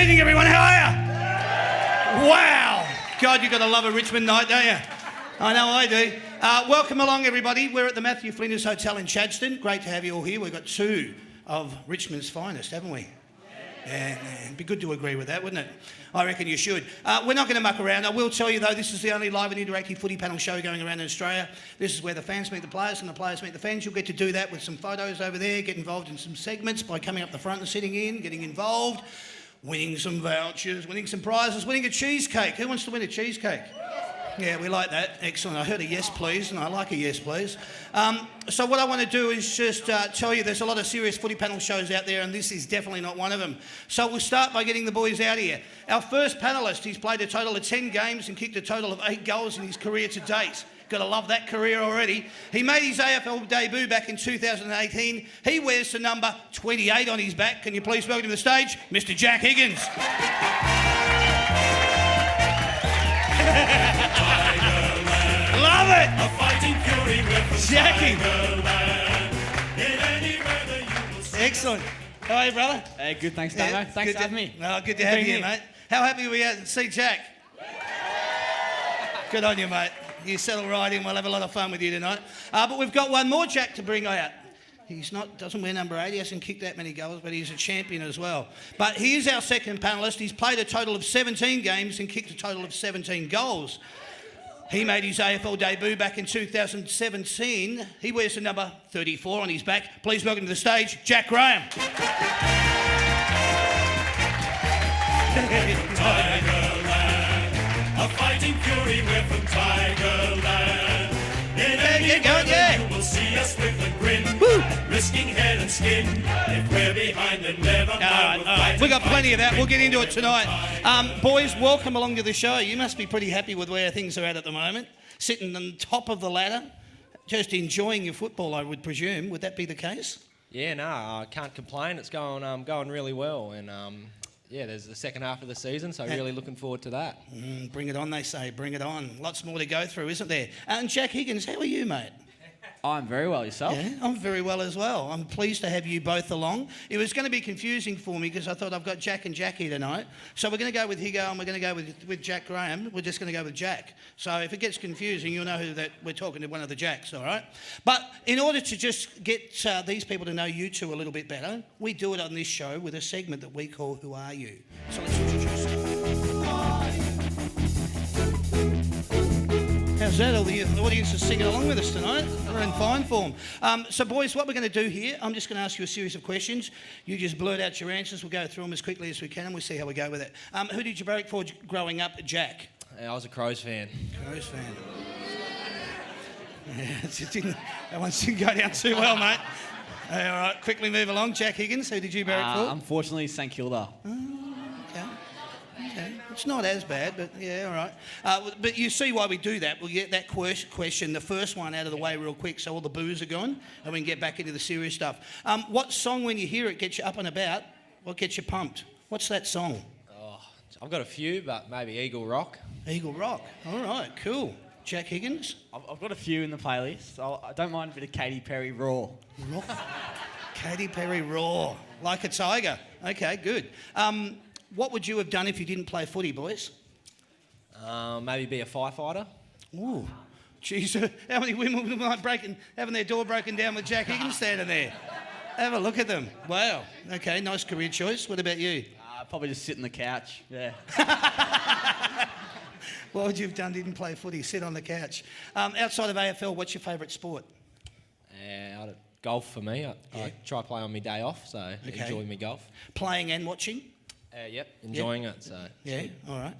evening, everyone. How are you? Wow. God, you've got to love a Richmond night, don't you? I know I do. Welcome along, everybody. We're at the Matthew Flinders Hotel in Chadstone. Great to have you all here. We've got two of Richmond's finest, haven't we? Yeah, it'd be good to agree with that, wouldn't it? I reckon you should. We're not going to muck around. I will tell you, though, this is the only live and interactive footy panel show going around in Australia. This is where the fans meet the players and the players meet the fans. You'll get to do that with some photos over there, get involved in some segments by coming up the front and sitting in, getting involved, winning some vouchers, winning some prizes, winning a cheesecake. Who wants to win a cheesecake? Yeah, we like that. Excellent. I heard a yes, please, and I like a yes, please. So what I want to do is just tell you there's a lot of serious footy panel shows out there, and this is definitely not one of them. So we'll start by getting the boys out here. Our first panellist, he's played a total of 10 games and kicked a total of 8 goals in his career to date. Got to love that career already. He made his AFL debut back in 2018. He wears the number 28 on his back. Can you please welcome to the stage, Mr. Jack Higgins. Love it! A fighting fury with Jackie. Excellent. How are you, brother? Hey, good, thanks, Damo. Yeah, Thanks for having me. No, good to have you here, mate. How happy are we to see Jack? Good on you, mate. You settle right in. We'll have a lot of fun with you tonight. But we've got one more Jack to bring out. Doesn't wear number 8, he hasn't kicked that many goals, but he's a champion as well. But he is our second panellist. He's played a total of 17 games and kicked a total of 17 goals. He made his AFL debut back in 2017. He wears the number 34 on his back. Please welcome to the stage, Jack Graham. Tigerland, a fighting fury, we're from Tigerland. In any weather you will see us with a grin. Woo! Risking head and skin. If we're behind, then never mind. All right. We've got plenty of that. We'll get into it tonight. Boys, welcome along to the show. You must be pretty happy with where things are at the moment. Sitting on top of the ladder, just enjoying your football, I would presume. Would that be the case? Yeah, no, I can't complain. It's going really well, and yeah, there's the second half of the season, so really looking forward to that. Bring it on, they say. Bring it on. Lots more to go through, isn't there? And Jack Higgins, how are you, mate? I'm very well, yourself? Yeah, I'm very well as well. I'm pleased to have you both along. It was going to be confusing for me because I thought I've got Jack and Jackie tonight. So we're going to go with Higo and we're going to go with Jack Graham. We're just going to go with Jack. So if it gets confusing, you'll know that we're talking to one of the Jacks, all right? But in order to just get these people to know you two a little bit better, we do it on this show with a segment that we call Who Are You? So let's introduce them. How's that? All the audience is singing along with us tonight. We're in fine form. So, boys, what we're going to do here, I'm just going to ask you a series of questions. You just blurt out your answers. We'll go through them as quickly as we can, and we'll see how we go with it. Who did you barrack for growing up, Jack? I was a Crows fan. Crows fan. Yeah, that one didn't go down too well, mate. All right, quickly move along. Jack Higgins, who did you barrack for? Unfortunately, St Kilda. Okay. It's not as bad, but yeah, all right. But you see why we do that. We'll get that question, the first one, out of the way real quick so all the boos are gone and we can get back into the serious stuff. What song, when you hear it, gets you up and about? What gets you pumped? What's that song? Oh, I've got a few, but maybe Eagle Rock. Eagle Rock. All right, cool. Jack Higgins? I've got a few in the playlist. I don't mind a bit of Katy Perry Raw. Raw? Katy Perry Raw. Like a tiger. Okay, good. What would you have done if you didn't play footy, boys? Maybe be a firefighter. Ooh, geez, how many women might having their door broken down with Jack Higgins standing there? Have a look at them. Wow. Okay, nice career choice. What about you? Probably just sit on the couch, yeah. What would you have done if you didn't play footy? Sit on the couch. Outside of AFL, what's your favourite sport? Golf for me. I try to play on my day off, so enjoy my golf. Playing and watching? Yep, enjoying it. So yeah, all right.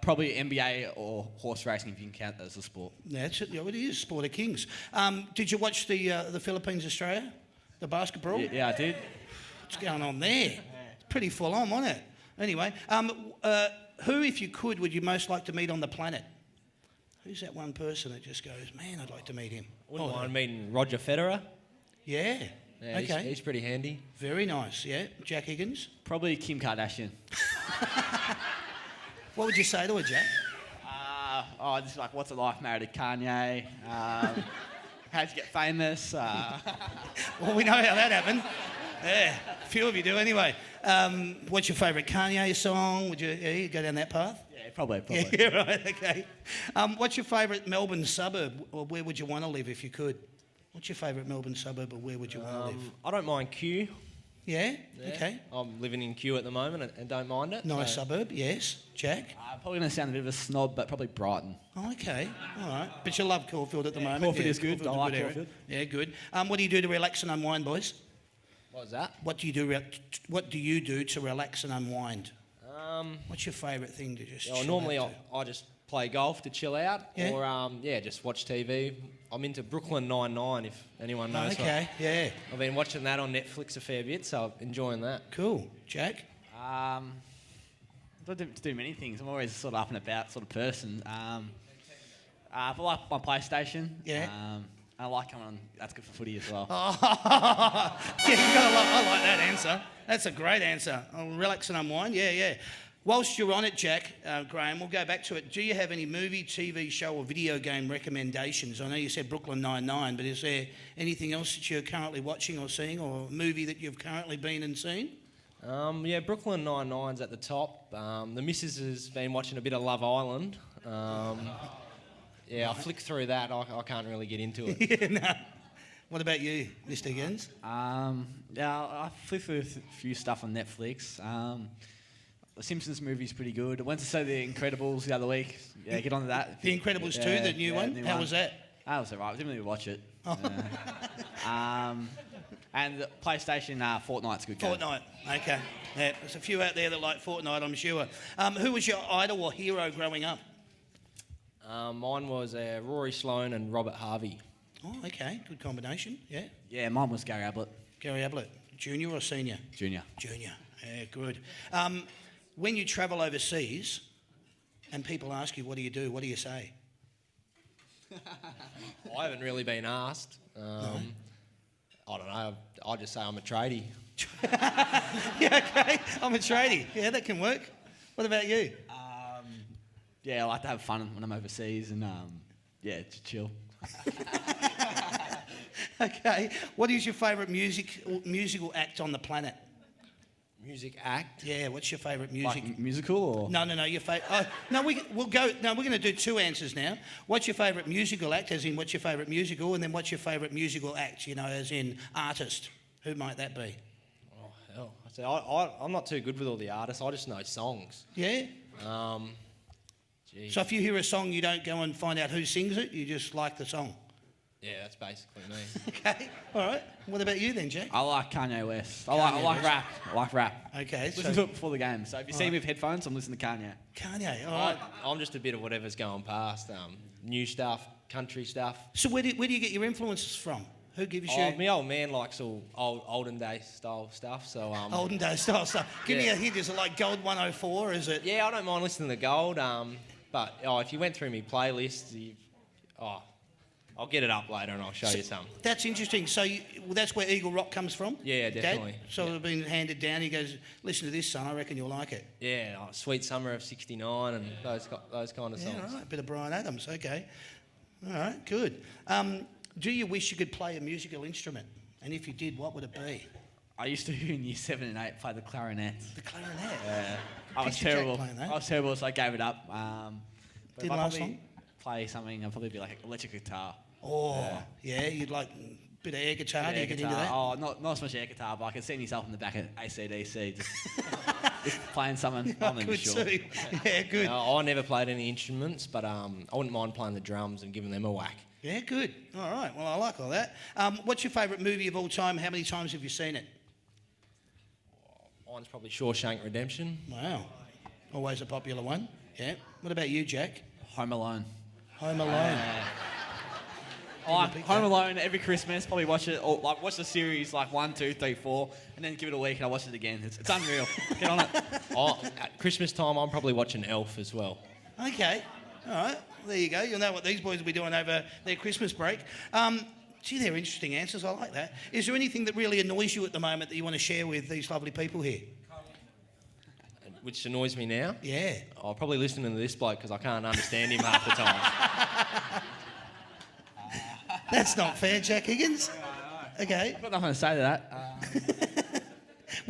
Probably NBA or horse racing, if you can count that as a sport. Yeah, it is Sport of Kings. Did you watch the Philippines Australia, the basketball? Yeah, I did. What's going on there? It's pretty full on, wasn't it? Anyway, who, if you could, would you most like to meet on the planet? Who's that one person that just goes, man, I'd like to meet him? Wouldn't mind meeting Roger Federer. Yeah. Yeah, okay. He's pretty handy. Very nice, yeah. Jack Higgins? Probably Kim Kardashian. What would you say to her, Jack? Just like, what's it like married to Kanye? How'd you get famous? Well, we know how that happened. Yeah, a few of you do anyway. What's your favourite Kanye song? Would you go down that path? Yeah, probably. Yeah, right, okay. What's your favourite Melbourne suburb, or where would you want to live if you could? What's your favourite Melbourne suburb, or where would you want to live? I don't mind Kew. Yeah? Okay. I'm living in Kew at the moment and don't mind it. Nice so- suburb, yes. Jack? Probably going to sound a bit of a snob, but probably Brighton. Oh, okay. All right. But you love Caulfield at the moment. Caulfield is good. Caulfield's I a like area. Caulfield. Yeah, good. What do you do to relax and unwind, boys? What was that? What do you do to relax and unwind? What's your favourite thing to just chill Normally out I just play golf to chill out, Yeah. or just watch TV. I'm into Brooklyn Nine-Nine, if anyone to? knows. Okay, yeah. I've been watching that on Netflix a fair bit, so I'm enjoying that. Cool. Jack? I don't do many things. I'm always sort of up and about sort of person. I like my PlayStation. Yeah. I like coming on. That's good for footy as well. Yeah, you gotta love, I like that answer. That's a great answer. Relax and unwind. Yeah. Whilst you're on it, Jack, Graham, we'll go back to it. Do you have any movie, TV show or video game recommendations? I know you said Brooklyn Nine-Nine, but is there anything else that you're currently watching or seeing, or a movie that you've currently been and seen? Brooklyn Nine-Nine's at the top. The missus has been watching a bit of Love Island. I flick through that. I can't really get into it. Yeah, no. What about you, Mr. Higgins? I flipped through a few stuff on Netflix. The Simpsons movie's pretty good. I went to see The Incredibles the other week. Yeah, get on to that. The Incredibles 2, the new one? How was that? That was alright. I didn't really watch it. And the PlayStation Fortnite's a good game. Fortnite, okay. Yeah, there's a few out there that like Fortnite, I'm sure. Who was your idol or hero growing up? Mine was Rory Sloane and Robert Harvey. Oh, okay, good combination, yeah. Yeah, mine was Gary Ablett. Gary Ablett, junior or senior? Junior. Junior, yeah, good. When you travel overseas and people ask you, what do you do? What do you say? I haven't really been asked. I don't know. I'll just say I'm a tradie. Yeah, okay. I'm a tradie. Yeah, that can work. What about you? I like to have fun when I'm overseas and just chill. Okay. What is your favourite musical act on the planet? Music act? Yeah. What's your favourite music? Like musical or? No. Your favourite. No, we'll go. No, we're going to do two answers now. What's your favourite musical act? As in, what's your favourite musical? And then, what's your favourite musical act? You know, as in artist. Who might that be? Oh hell! I'm not too good with all the artists. I just know songs. Yeah. Geez. So if you hear a song, you don't go and find out who sings it. You just like the song. Yeah, that's basically me. Okay. All right. What about you then, Jack? I like Kanye West. I Kanye like West. rap. I like rap. Okay. Listen to it before the game. So if you see me with headphones, I'm listening to Kanye. Kanye. All right. I'm just a bit of whatever's going past. New stuff, country stuff. So where do you get your influences from? Who gives you My old man likes all olden day style stuff. So olden day style stuff? Give me a hint. Is it like Gold 104? Is it? Yeah, I don't mind listening to Gold. But if you went through my playlist, I'll get it up later and I'll show you some. That's interesting. So that's where Eagle Rock comes from? Yeah, definitely. Dad? So it's been handed down. He goes, listen to this, son. I reckon you'll like it. Yeah, Sweet Summer of '69 and those kind of songs. Yeah, all right. Bit of Bryan Adams. Okay. All right, good. Do you wish you could play a musical instrument? And if you did, what would it be? I used to, in year 7 and 8, play the clarinet. The clarinet? Yeah. I was Picture Jack terrible. playing that. I was terrible, so I gave it up. But Didn't if I last probably long? play something, I'd probably be like electric guitar. Oh, yeah. You'd like a bit of air guitar. Do Air you get guitar. into that? Oh, not so much air guitar, but I can see myself in the back of AC/DC just playing something. I'm not even Good sure. too. Yeah, good. I never played any instruments, but I wouldn't mind playing the drums and giving them a whack. Yeah, good. All right. Well, I like all that. What's your favourite movie of all time? How many times have you seen it? Mine's probably Shawshank Redemption. Wow. Always a popular one. Yeah. What about you, Jack? Home Alone. Home Alone. I like Home Alone every Christmas. Probably watch it, or like watch the series like 1, 2, 3, 4, and then give it a week and I watch it again. It's unreal. Get on it. At Christmas time, I'm probably watching Elf as well. Okay. All right. There you go. You'll know what these boys will be doing over their Christmas break. Gee, they're interesting answers. I like that. Is there anything that really annoys you at the moment that you want to share with these lovely people here? Which annoys me now. Yeah. I'll probably listen to this bloke because I can't understand him half the time. That's not fair, Jack Higgins. Okay. I've got nothing to say to that.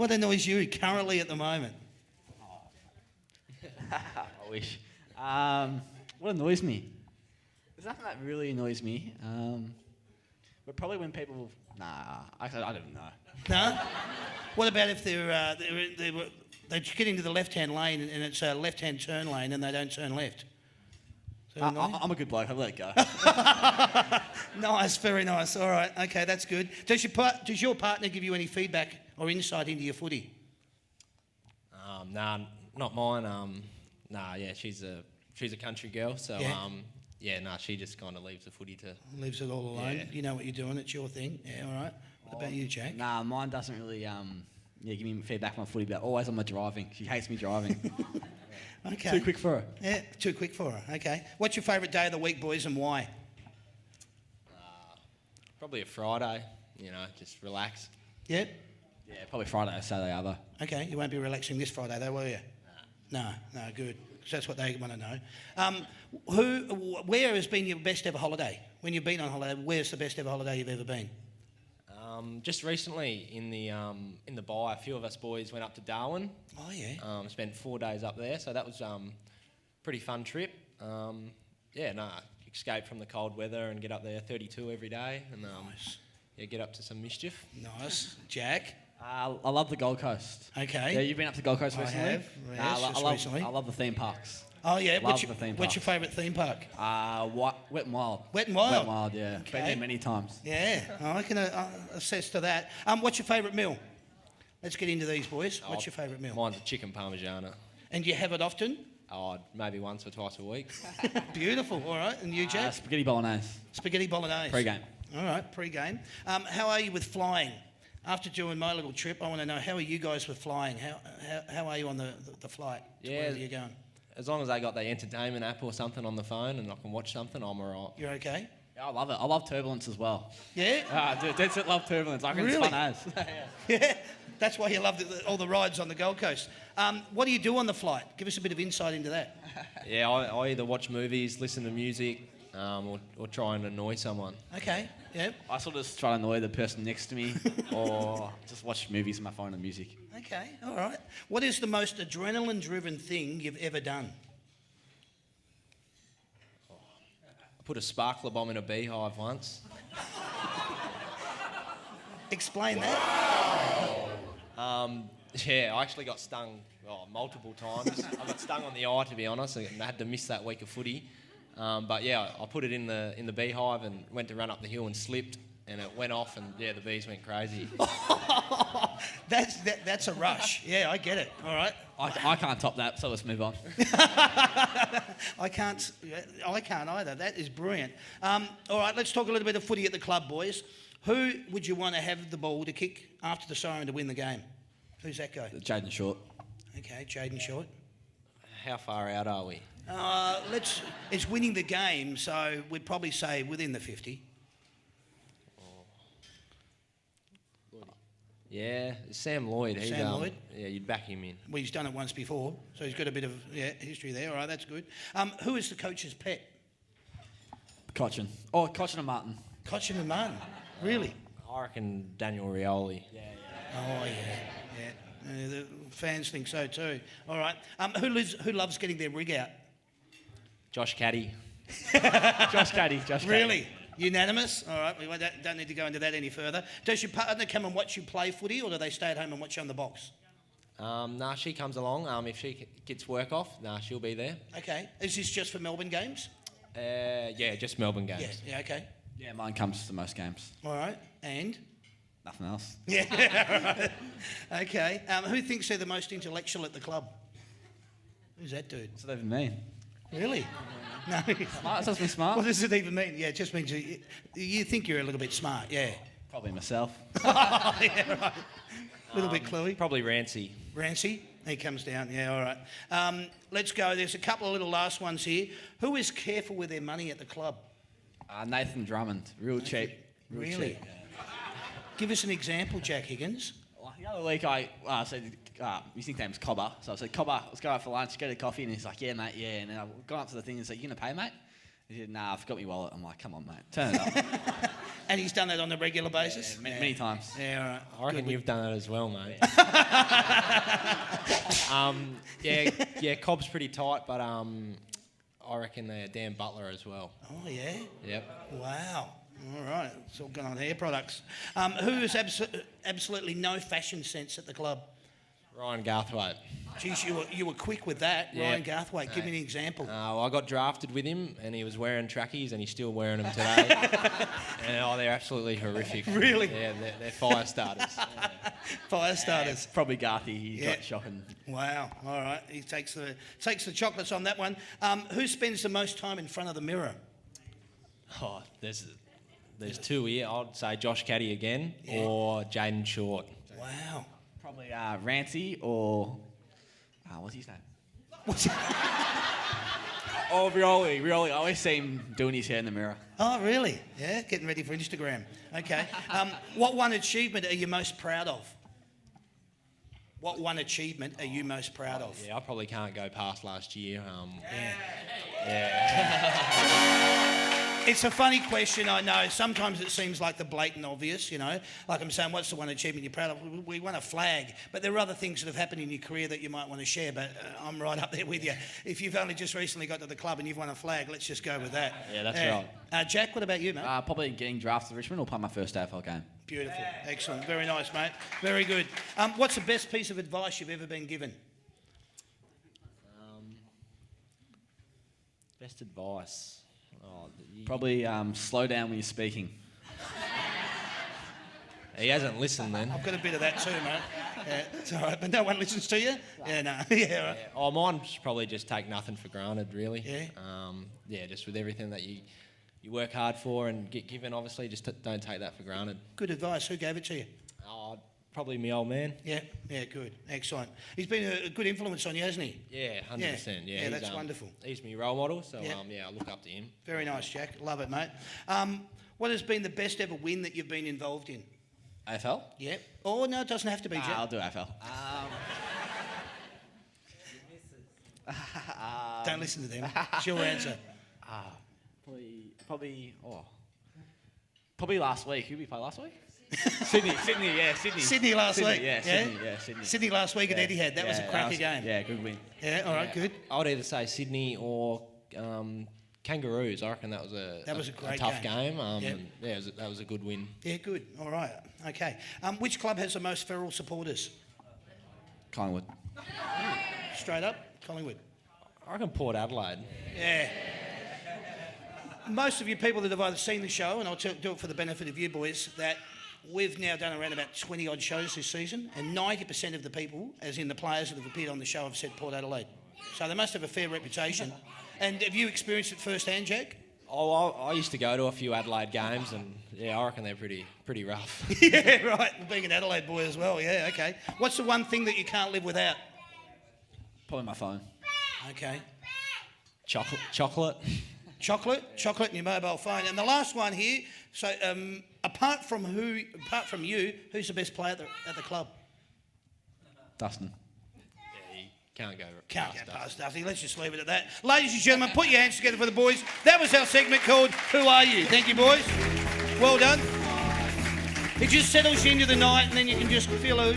What annoys you currently at the moment? I wish. What annoys me? There's nothing that really annoys me. But probably when people... I don't know. No? What about if they get into the left-hand lane and it's a left-hand turn lane and they don't turn left? I'm a good bloke. I'll let it go. Nice, very nice. All right, okay, that's good. Does your partner give you any feedback or insight into your footy? Nah, not mine. Yeah, she's a country girl, so she just kind of leaves the footy to... Leaves it all alone. Yeah. You know what you're doing, it's your thing. Yeah, all right. What about you, Jack? Nah, mine doesn't really give me feedback on footy, but always on my driving. She hates me driving. Okay. Too quick for her. Yeah, too quick for her. Okay. What's your favourite day of the week, boys, and why? Probably a Friday, just relax. Yep. Yeah, probably Friday or Saturday other. Okay, you won't be relaxing this Friday though, will you? No, good. Because that's what they want to know. Where has been your best ever holiday? When you've been on holiday, where's the best ever holiday you've ever been? Just recently in the Bay, a few of us boys went up to Darwin. Oh yeah. Spent 4 days up there, so that was pretty fun trip. Escape from the cold weather and get up there 32 every day, and Nice. get up to some mischief. Nice. Jack? I love the Gold Coast. Okay. Yeah, you've been up to Gold Coast I recently? have, yes, recently. I love the theme parks. Oh yeah. Love the theme What's your favourite theme park? Wet and Wild. Wet and Wild? Wet and Wild, yeah. Okay. Been there many times. Yeah, I can assess to that. What's your favourite meal? Let's get into these, boys. What's your favourite meal? Mine's a chicken parmigiana. And do you have it often? Maybe once or twice a week. Beautiful. All right. And you, Jack? Spaghetti bolognese. Spaghetti bolognese. Pre-game. All right, pre-game. How are you with flying? After doing my little trip, I want to know, how are you guys with flying? How are you on the flight? Where are you going? As long as I got the entertainment app or something on the phone and I can watch something, I'm all right. You're okay? Yeah, I love it. I love turbulence as well. Yeah? Dude, dead set love turbulence. I reckon Really? it's fun as. Yeah. That's why you love all the rides on the Gold Coast. What do you do on the flight? Give us a bit of insight into that. Yeah, I either watch movies, listen to music, or try and annoy someone. Okay, yeah. I sort of just try to annoy the person next to me or just watch movies on my phone and music. Okay, all right. What is the most adrenaline-driven thing you've ever done? I put a sparkler bomb in a beehive once. Explain that. I actually got stung multiple times. I got stung on the eye, to be honest, and I had to miss that week of footy. I put it in the beehive and went to run up the hill and slipped, and it went off, and the bees went crazy. That's a rush. Yeah, I get it. All right. I can't top that, so let's move on. I can't either. That is brilliant. All right, let's talk a little bit of footy at the club, boys. Who would you want to have the ball to kick after the siren to win the game? Who's that guy? Jaden Short. Okay, Jaden Short. How far out are we? It's winning the game, so we'd probably say within the 50. Yeah, Sam Lloyd. Sam Lloyd? Yeah, you'd back him in. Well, he's done it once before, so he's got a bit of history there. All right, that's good. Who is the coach's pet? Cochin. Oh, Cochin and Martin. Cochin and Martin. Really? I reckon Daniel Rioli. Oh, yeah. The fans think so too. All right. Who loves getting their rig out? Josh Caddy. Josh Caddy. Really? Unanimous? All right. We don't need to go into that any further. Does your partner come and watch you play footy, or do they stay at home and watch you on the box? She comes along. If she gets work off, she'll be there. Okay. Is this just for Melbourne games? Just Melbourne games. Yeah, okay. Yeah, mine comes to most games. All right. And? Nothing else. Yeah. Okay. Who thinks they're the most intellectual at the club? Who's that dude? What's that even mean? Really? No. Smart? Does that mean smart? What does it even mean? Yeah, it just means you think you're a little bit smart, yeah. Probably myself. Yeah, right. A little bit cluey. Probably Rancy. Rancy? He comes down, yeah, all right. Let's go. There's a couple of little last ones here. Who is careful with their money at the club? Nathan Drummond. Real cheap. Really? Cheap. Give us an example, Jack Higgins. Well, the other week I said, his nickname's Cobber. So I said, Cobber, let's go out for lunch, get a coffee. And he's like, yeah, mate, yeah. And then I got up to the thing and said, you going to pay, mate? He said, nah, I forgot my wallet. I'm like, come on, mate, turn it up. And he's done that on a regular basis? Yeah, many times. Yeah, all right. I reckon you've done it as well, mate. Yeah, Cobb's pretty tight, but I reckon they're Dan Butler as well. Oh, yeah? Yep. Wow. All right. It's all gone on hair products. Who has absolutely no fashion sense at the club? Ryan Garthwaite. Geez, you were quick with that. Yeah. Ryan Garthwaite, give me an example. I got drafted with him, and he was wearing trackies, and he's still wearing them today. And they're absolutely horrific. Really? Yeah, they're fire starters. Fire starters. Probably Garthy. He got shocking. Wow. All right. He takes the chocolates on that one. Who spends the most time in front of the mirror? Oh, there's two here. I'd say Josh Caddy again or Jaden Short. Wow. Probably Rancy or... what's his name? Rioli. I always see him doing his hair in the mirror. Oh, really? Yeah, getting ready for Instagram. Okay. What one achievement are you most proud of? What one achievement are you most proud of? Yeah, I probably can't go past last year. It's a funny question, I know. Sometimes it seems like the blatant obvious, you know. Like I'm saying, what's the one achievement you're proud of? We won a flag, but there are other things that have happened in your career that you might want to share, but I'm right up there with you. If you've only just recently got to the club and you've won a flag, let's just go with that. Yeah, that's right. Jack, what about you, mate? Probably getting drafted to Richmond or playing my first AFL game. Beautiful. Excellent. Very nice, mate. Very good. What's the best piece of advice you've ever been given? Best advice? Probably slow down when you're speaking. He hasn't listened then. I've got a bit of that too, mate. Yeah, it's all right, but no one listens to you? Yeah, no. Yeah, right. Oh, mine's probably just take nothing for granted, really. Yeah? Just with everything that you work hard for and get given, obviously, just don't take that for granted. Good advice. Who gave it to you? Probably my old man. Yeah, good. Excellent. He's been a good influence on you, hasn't he? Yeah, 100%. Yeah, that's wonderful. He's my role model, so I look up to him. Very nice, Jack. Love it, mate. What has been the best ever win that you've been involved in? AFL? Yeah. Oh, no, it doesn't have to be, Jack. I'll do AFL. Don't listen to them. It's your answer. Probably last week. Who did we play last week? Sydney. Sydney last week. Sydney. Sydney last week at Etihad. That was a cracker game. Yeah, good win. Yeah, all right, good. I would either say Sydney or Kangaroos. I reckon that was a great tough game. game. That was a good win. Yeah, good. All right. Okay. Which club has the most feral supporters? Collingwood. Straight up, Collingwood. I reckon Port Adelaide. Yeah. Most of you people that have either seen the show, and I'll do it for the benefit of you boys, that we've now done around about 20-odd shows this season, and 90% of the people, as in the players that have appeared on the show, have said Port Adelaide. So they must have a fair reputation. And have you experienced it firsthand, Jack? Oh, I used to go to a few Adelaide games, and I reckon they're pretty rough. Yeah, right. Being an Adelaide boy as well. Yeah, okay. What's the one thing that you can't live without? Probably my phone. Okay. Chocolate. Chocolate in your mobile phone. And the last one here, so apart from you, who's the best player at the club? Dustin. Yeah, you can't go past Dusty. Let's just leave it at that. Ladies and gentlemen, put your hands together for the boys. That was our segment called Who Are You? Thank you, boys. Well done. It just settles you into the night, and then you can just feel, like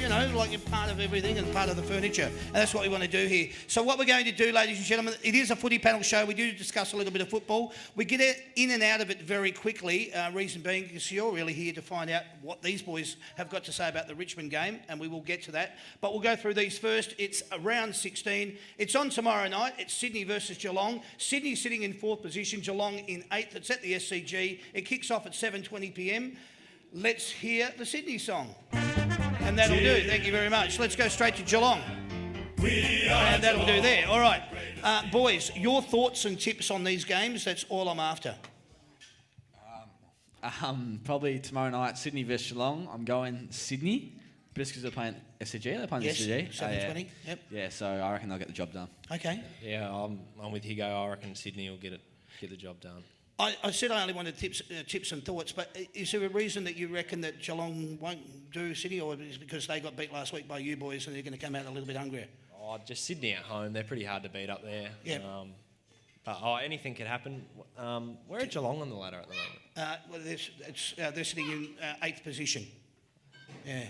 you're part of everything and part of the furniture. And that's what we want to do here. So what we're going to do, ladies and gentlemen, it is a footy panel show. We do discuss a little bit of football. We get in and out of it very quickly. Reason being, because you're really here to find out what these boys have got to say about the Richmond game, and we will get to that. But we'll go through these first. It's round 16. It's on tomorrow night. It's Sydney versus Geelong. Sydney sitting in 4th position, Geelong in 8th. It's at the SCG. It kicks off at 7:20 p.m. Let's hear the Sydney song. And that'll do. Thank you very much. Let's go straight to Geelong. And that'll do there. All right. Boys, your thoughts and tips on these games. That's all I'm after. Probably tomorrow night, Sydney versus Geelong. I'm going Sydney. Just because they're playing SCG. They're playing SCG. 7:20. Yep. Yeah, so I reckon they'll get the job done. Okay. Yeah, I'm with Higo. I reckon Sydney will get the job done. I said I only wanted tips and thoughts, but is there a reason that you reckon that Geelong won't do Sydney, or is it because they got beat last week by you boys and they're going to come out a little bit hungrier? Oh, just Sydney at home. They're pretty hard to beat up there. Yeah. But anything could happen. Where are Geelong on the ladder at the moment? They're sitting in 8th position. Yeah.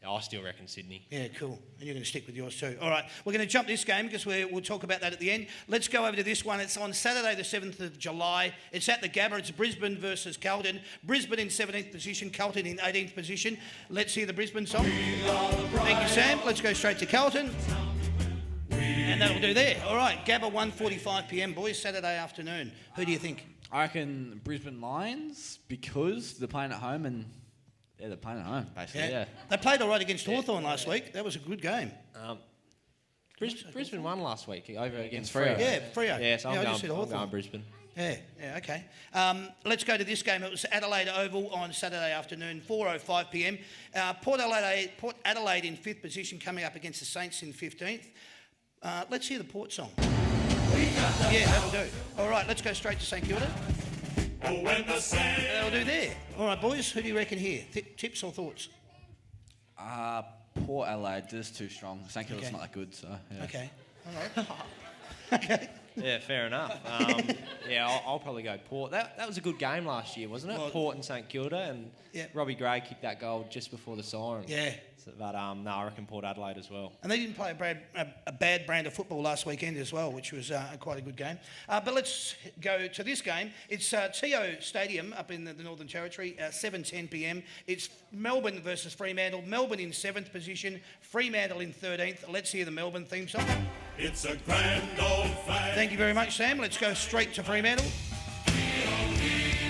Yeah, I still reckon Sydney. Yeah, cool. And you're going to stick with yours too. All right, we're going to jump this game because we'll talk about that at the end. Let's go over to this one. It's on Saturday the 7th of July. It's at the Gabba. It's Brisbane versus Carlton. Brisbane in 17th position, Carlton in 18th position. Let's hear the Brisbane song. Thank you, Sam. Let's go straight to Carlton. And that'll do there. All right, Gabba, 1:45 p.m, boys, Saturday afternoon. Who do you think? I reckon Brisbane Lions because they're playing at home and they're playing at home basically. Yeah. They played all right against Hawthorn last week. That was a good game. Brisbane won last week over against Freo. Freo. Yeah, Freo. Yeah, so I'm Hawthorn. going Brisbane. Yeah, okay. Let's go to this game. It was Adelaide Oval on Saturday afternoon, 4:05 p.m. Port Adelaide in 5th position coming up against the Saints in 15th. Let's hear the Port song. Yeah, that'll do. All right, let's go straight to St Kilda. That'll do there. All right, boys, who do you reckon here? Tips or thoughts? Port Adelaide, just too strong. St Kilda's not that good, so yeah. Okay, all right. Okay. Yeah, fair enough. I'll probably go Port. That was a good game last year, wasn't it? Well, Port and St Kilda, and yeah. Robbie Gray kicked that goal just before the siren. Yeah. But no, I reckon Port Adelaide as well. And they didn't play a bad brand of football last weekend as well, which was quite a good game. But let's go to this game. It's TO Stadium up in the Northern Territory, 7:10 p.m. It's Melbourne versus Fremantle. Melbourne in 7th position, Fremantle in 13th. Let's hear the Melbourne theme song. It's a grand old flag. Thank you very much, Sam. Let's go straight to Fremantle.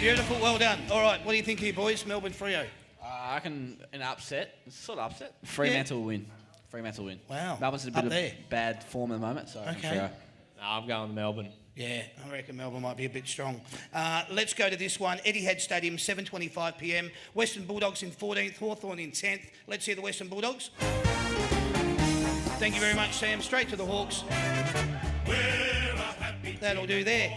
Beautiful, well done. All right, what do you think here, boys? Melbourne, Freo. I reckon an upset. It's sort of upset. Fremantle will win. Fremantle win. Wow. Melbourne's in a bit of bad form at the moment, so Okay. Freo. No, I'm going Melbourne. Yeah, I reckon Melbourne might be a bit strong. Let's go to this one. Etihad Stadium, 7:25 p.m. Western Bulldogs in 14th, Hawthorn in 10th. Let's hear the Western Bulldogs. Thank you very much, Sam. Straight to the Hawks. That'll do there.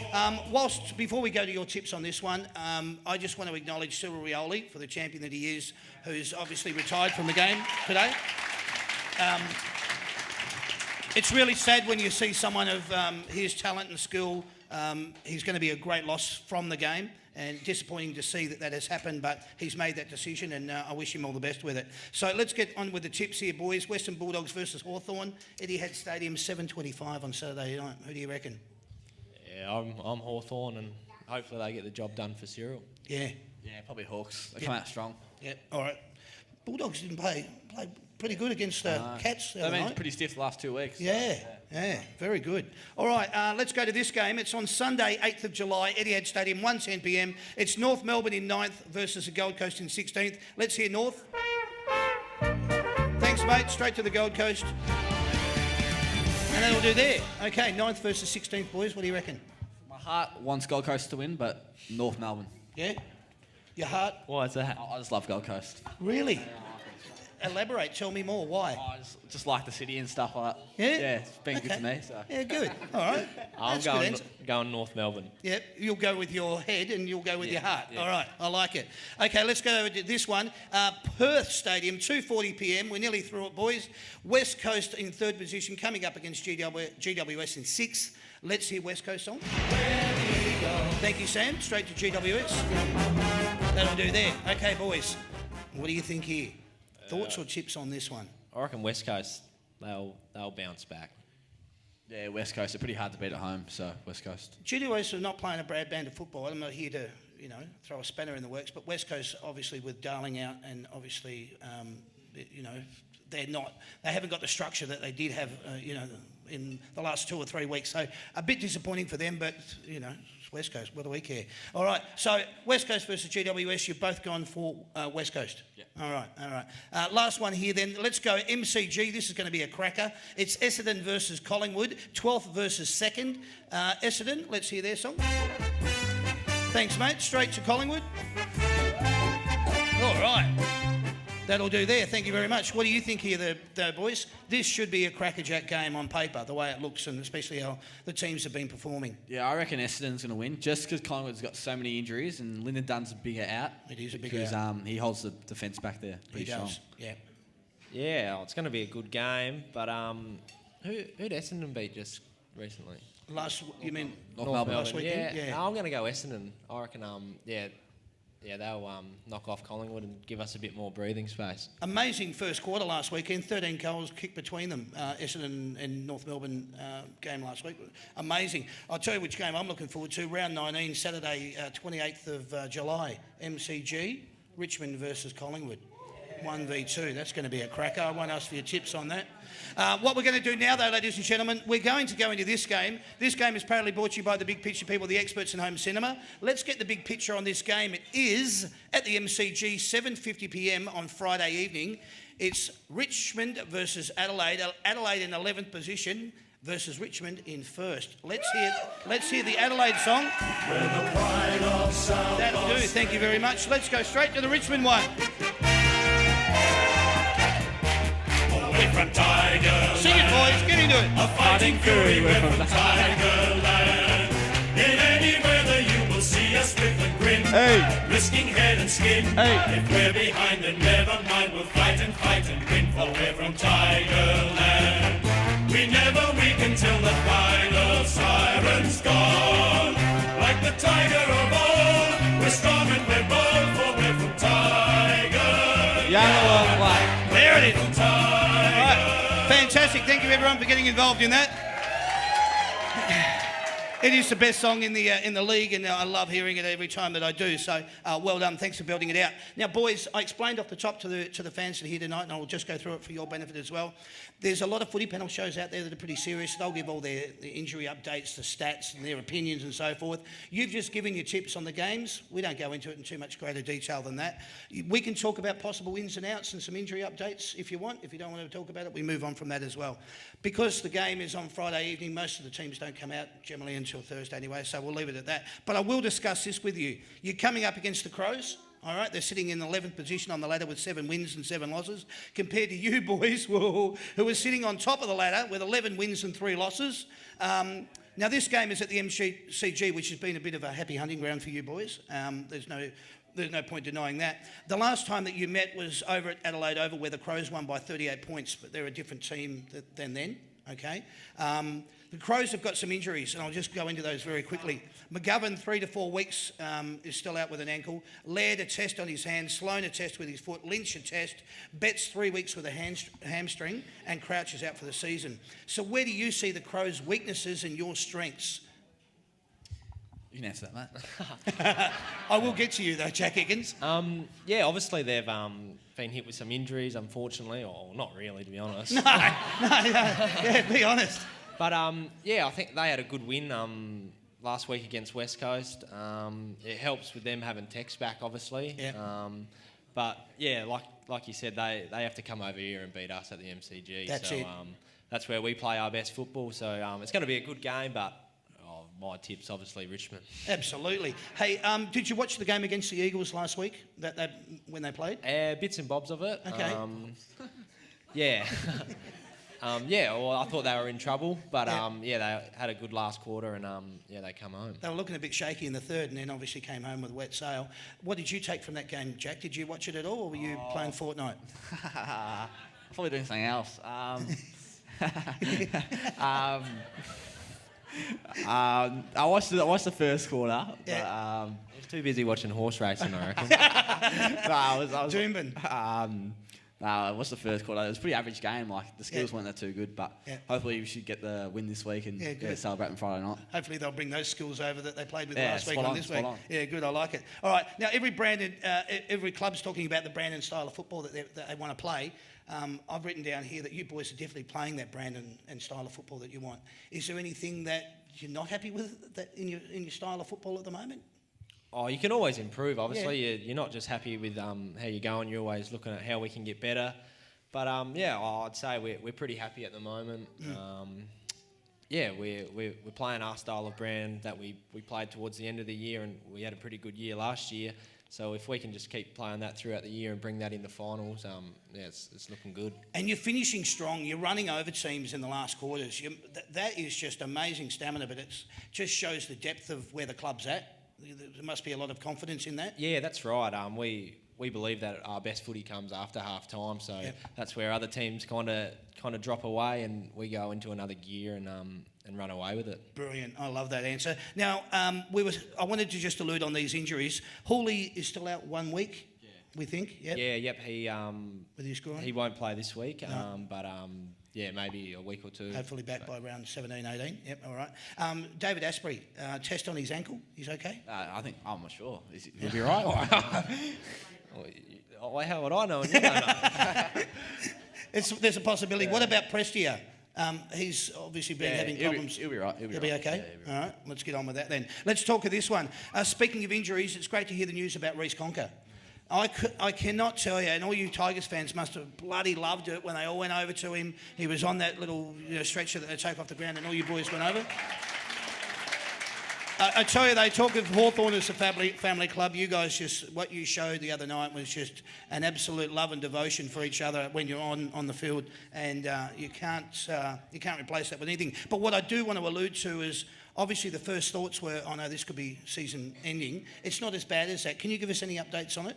Before we go to your tips on this one, I just want to acknowledge Cyril Rioli for the champion that he is, who's obviously retired from the game today. It's really sad when you see someone of his talent and skill. He's going to be a great loss from the game, and disappointing to see that has happened, but he's made that decision, and I wish him all the best with it. So let's get on with the tips here, boys. Western Bulldogs versus Hawthorn, Etihad Stadium, 7:25 on Saturday night. Who do you reckon? Yeah, I'm Hawthorn, and hopefully they get the job done for Cyril. Yeah. Yeah, probably Hawks. They come out strong. Yeah. All right. Bulldogs didn't play pretty good against Cats. They've been pretty stiff the last 2 weeks. Yeah, very good. All right, let's go to this game. It's on Sunday, 8th of July, Etihad Stadium, 1:10 p.m. It's North Melbourne in 9th versus the Gold Coast in 16th. Let's hear North. Thanks, mate. Straight to the Gold Coast. And that'll do there. Okay, 9th versus 16th, boys. What do you reckon? My heart wants Gold Coast to win, but North Melbourne. Yeah? Your heart? Why is that? I just love Gold Coast. Really? Elaborate. Tell me more. Why? I just like the city and stuff like that. Yeah? Yeah, it's been good to me. So. Yeah, good. All right. I'm That's good answer. going North Melbourne. Yeah, you'll go with your head and you'll go with your heart. Yeah. All right, I like it. Okay, let's go to this one. Perth Stadium, 2:40 p.m. We're nearly through it, boys. West Coast in 3rd position, coming up against GWS in 6th. Let's hear West Coast song. Thank you, Sam. Straight to GWS. That'll do there. Okay, boys. What do you think here? Thoughts or tips on this one? I reckon West Coast, they'll bounce back. Yeah, West Coast. They're pretty hard to beat at home, so West Coast. GWS are not playing a bad band of football. I'm not here to, throw a spanner in the works, but West Coast, obviously, with Darling out, and obviously, they haven't got the structure that they did have, in the last 2 or 3 weeks. So a bit disappointing for them, but, it's West Coast. What do we care? All right, so West Coast versus GWS, you've both gone for West Coast. Yeah. All right. Last one here then. Let's go MCG. This is going to be a cracker. It's Essendon versus Collingwood, 12th versus 2nd. Essendon, let's hear their song. Thanks, mate. Straight to Collingwood. All right. That'll do there. Thank you very much. What do you think here, the boys? This should be a crackerjack game on paper, the way it looks, and especially how the teams have been performing. Yeah, I reckon Essendon's going to win, just because Collingwood's got so many injuries, and Lyndon Dunn's a bigger out. It is a bigger because, out. he holds the defence back there pretty strong. Yeah. Yeah, it's going to be a good game, but who'd Essendon beat just recently? You mean North Melbourne. last weekend? Yeah. Yeah. I'm going to go Essendon. I reckon, they'll knock off Collingwood and give us a bit more breathing space. Amazing first quarter last weekend. 13 goals kicked between them. Essendon and North Melbourne game last week. Amazing. I'll tell you which game I'm looking forward to. Round 19, Saturday, 28th of July. MCG, Richmond versus Collingwood. 1v2. That's going to be a cracker. I won't ask for your tips on that. What we're going to do now, though, ladies and gentlemen, we're going to go into this game. This game is proudly brought to you by the Big Picture people, the experts in home cinema. Let's get the big picture on this game. It is at the MCG, 7:50 p.m. on Friday evening. It's Richmond versus Adelaide. Adelaide in 11th position versus Richmond in first. Let's hear the Adelaide song. That'll do. Thank you very much. Let's go straight to the Richmond one. From Tigerland. Sing it, boys. Get into it. A fighting fury, we're from Tigerland. In any weather you will see us with a grin. Hey. Risking head and skin. Hey. If we're behind, then never mind. We'll fight and win. For we're from Tigerland. We never weaken till the final siren's gone. Like the tiger of old, we're strong and we're bold. For we're from Tigerland. Yellow and black. There it is. Fantastic. Thank you, everyone, for getting involved in that. It is the best song in the league, and I love hearing it every time that I do. So well done. Thanks for building it out. Now, boys, I explained off the top to the fans that are here tonight, and I'll just go through it for your benefit as well. There's a lot of footy panel shows out there that are pretty serious. They'll give all their injury updates, the stats, and their opinions and so forth. You've just given your tips on the games. We don't go into it in too much greater detail than that. We can talk about possible ins and outs and some injury updates if you want. If you don't want to talk about it, we move on from that as well. Because the game is on Friday evening, most of the teams don't come out generally until Thursday anyway, so we'll leave it at that. But I will discuss this with you. You're coming up against the Crows. All right, they're sitting in 11th position on the ladder with 7 wins and 7 losses, compared to you boys who are sitting on top of the ladder with 11 wins and 3 losses. Now, this game is at the MCG, which has been a bit of a happy hunting ground for you boys. There's no point denying that. The last time that you met was over at Adelaide Oval, where the Crows won by 38 points, but they're a different team than then, okay? The Crows have got some injuries, and I'll just go into those very quickly. McGovern, 3 to 4 weeks, is still out with an ankle. Laird, a test on his hand. Sloan, a test with his foot. Lynch, a test. Betts, 3 weeks with a hamstring. And Crouch is out for the season. So where do you see the Crows' weaknesses and your strengths? You can answer that, mate. I will get to you, though, Jack Higgins. Obviously they've been hit with some injuries, unfortunately, or not really, to be honest. No, yeah, be honest. But I think they had a good win last week against West Coast. It helps with them having Tex back, obviously. Yeah. But yeah, like you said, they have to come over here and beat us at the MCG. That's it. That's where we play our best football. So it's going to be a good game, but my tip's obviously Richmond. Absolutely. Hey, did you watch the game against the Eagles last week? When they played? Bits and bobs of it. Okay. Yeah. Well, I thought they were in trouble, but they had a good last quarter, and they come home. They were looking a bit shaky in the third, and then obviously came home with a wet sail. What did you take from that game, Jack? Did you watch it at all, or were you playing Fortnite? Probably doing something else. I watched the first quarter. Yeah. But, I was too busy watching horse racing, I reckon. I was Doomben. I watched the first quarter. It was a pretty average game. Like the skills weren't that too good, but hopefully we should get the win this week and celebrate on Friday night. Hopefully they'll bring those skills over that they played with last week on this week. On. Yeah, good. I like it. All right. Now every club's talking about the brand and style of football that they want to play. I've written down here that you boys are definitely playing that brand and style of football that you want. Is there anything that you're not happy with that in your style of football at the moment? Oh, you can always improve. Obviously, you're not just happy with how you're going. You're always looking at how we can get better. But I'd say we're pretty happy at the moment. We're playing our style of brand that we played towards the end of the year, and we had a pretty good year last year. So if we can just keep playing that throughout the year and bring that in the finals, it's looking good. And you're finishing strong. You're running over teams in the last quarters. That is just amazing stamina, but it just shows the depth of where the club's at. There must be a lot of confidence in that. Yeah, that's right. We believe that our best footy comes after half time, so that's where other teams kind of drop away, and we go into another gear. And run away with it. Brilliant. I love that answer. Now, I wanted to just allude on these injuries. Hawley is still out 1 week, we think. Yep. Yeah, yep. He with his groin. he won't play this week, No. but maybe a week or two. Hopefully back by around 17, 18. Yep, all right. David Asprey, test on his ankle. He's okay? I'm not sure. He'll be right. Well, how would I know? And you don't know. There's a possibility. What about Prestia? He's obviously been having problems. He'll be right. He'll be okay? Yeah, he'll be All right, let's get on with that then. Let's talk of this one. Speaking of injuries, it's great to hear the news about Reece Conker. I cannot tell you, and all you Tigers fans must have bloody loved it when they all went over to him. He was on that little stretcher that they take off the ground, and all you boys went over. I tell you, they talk of Hawthorn as a family club. You guys what you showed the other night was just an absolute love and devotion for each other when you're on the field, and you can't replace that with anything. But what I do want to allude to is, obviously the first thoughts were, oh no, this could be season ending. It's not as bad as that. Can you give us any updates on it?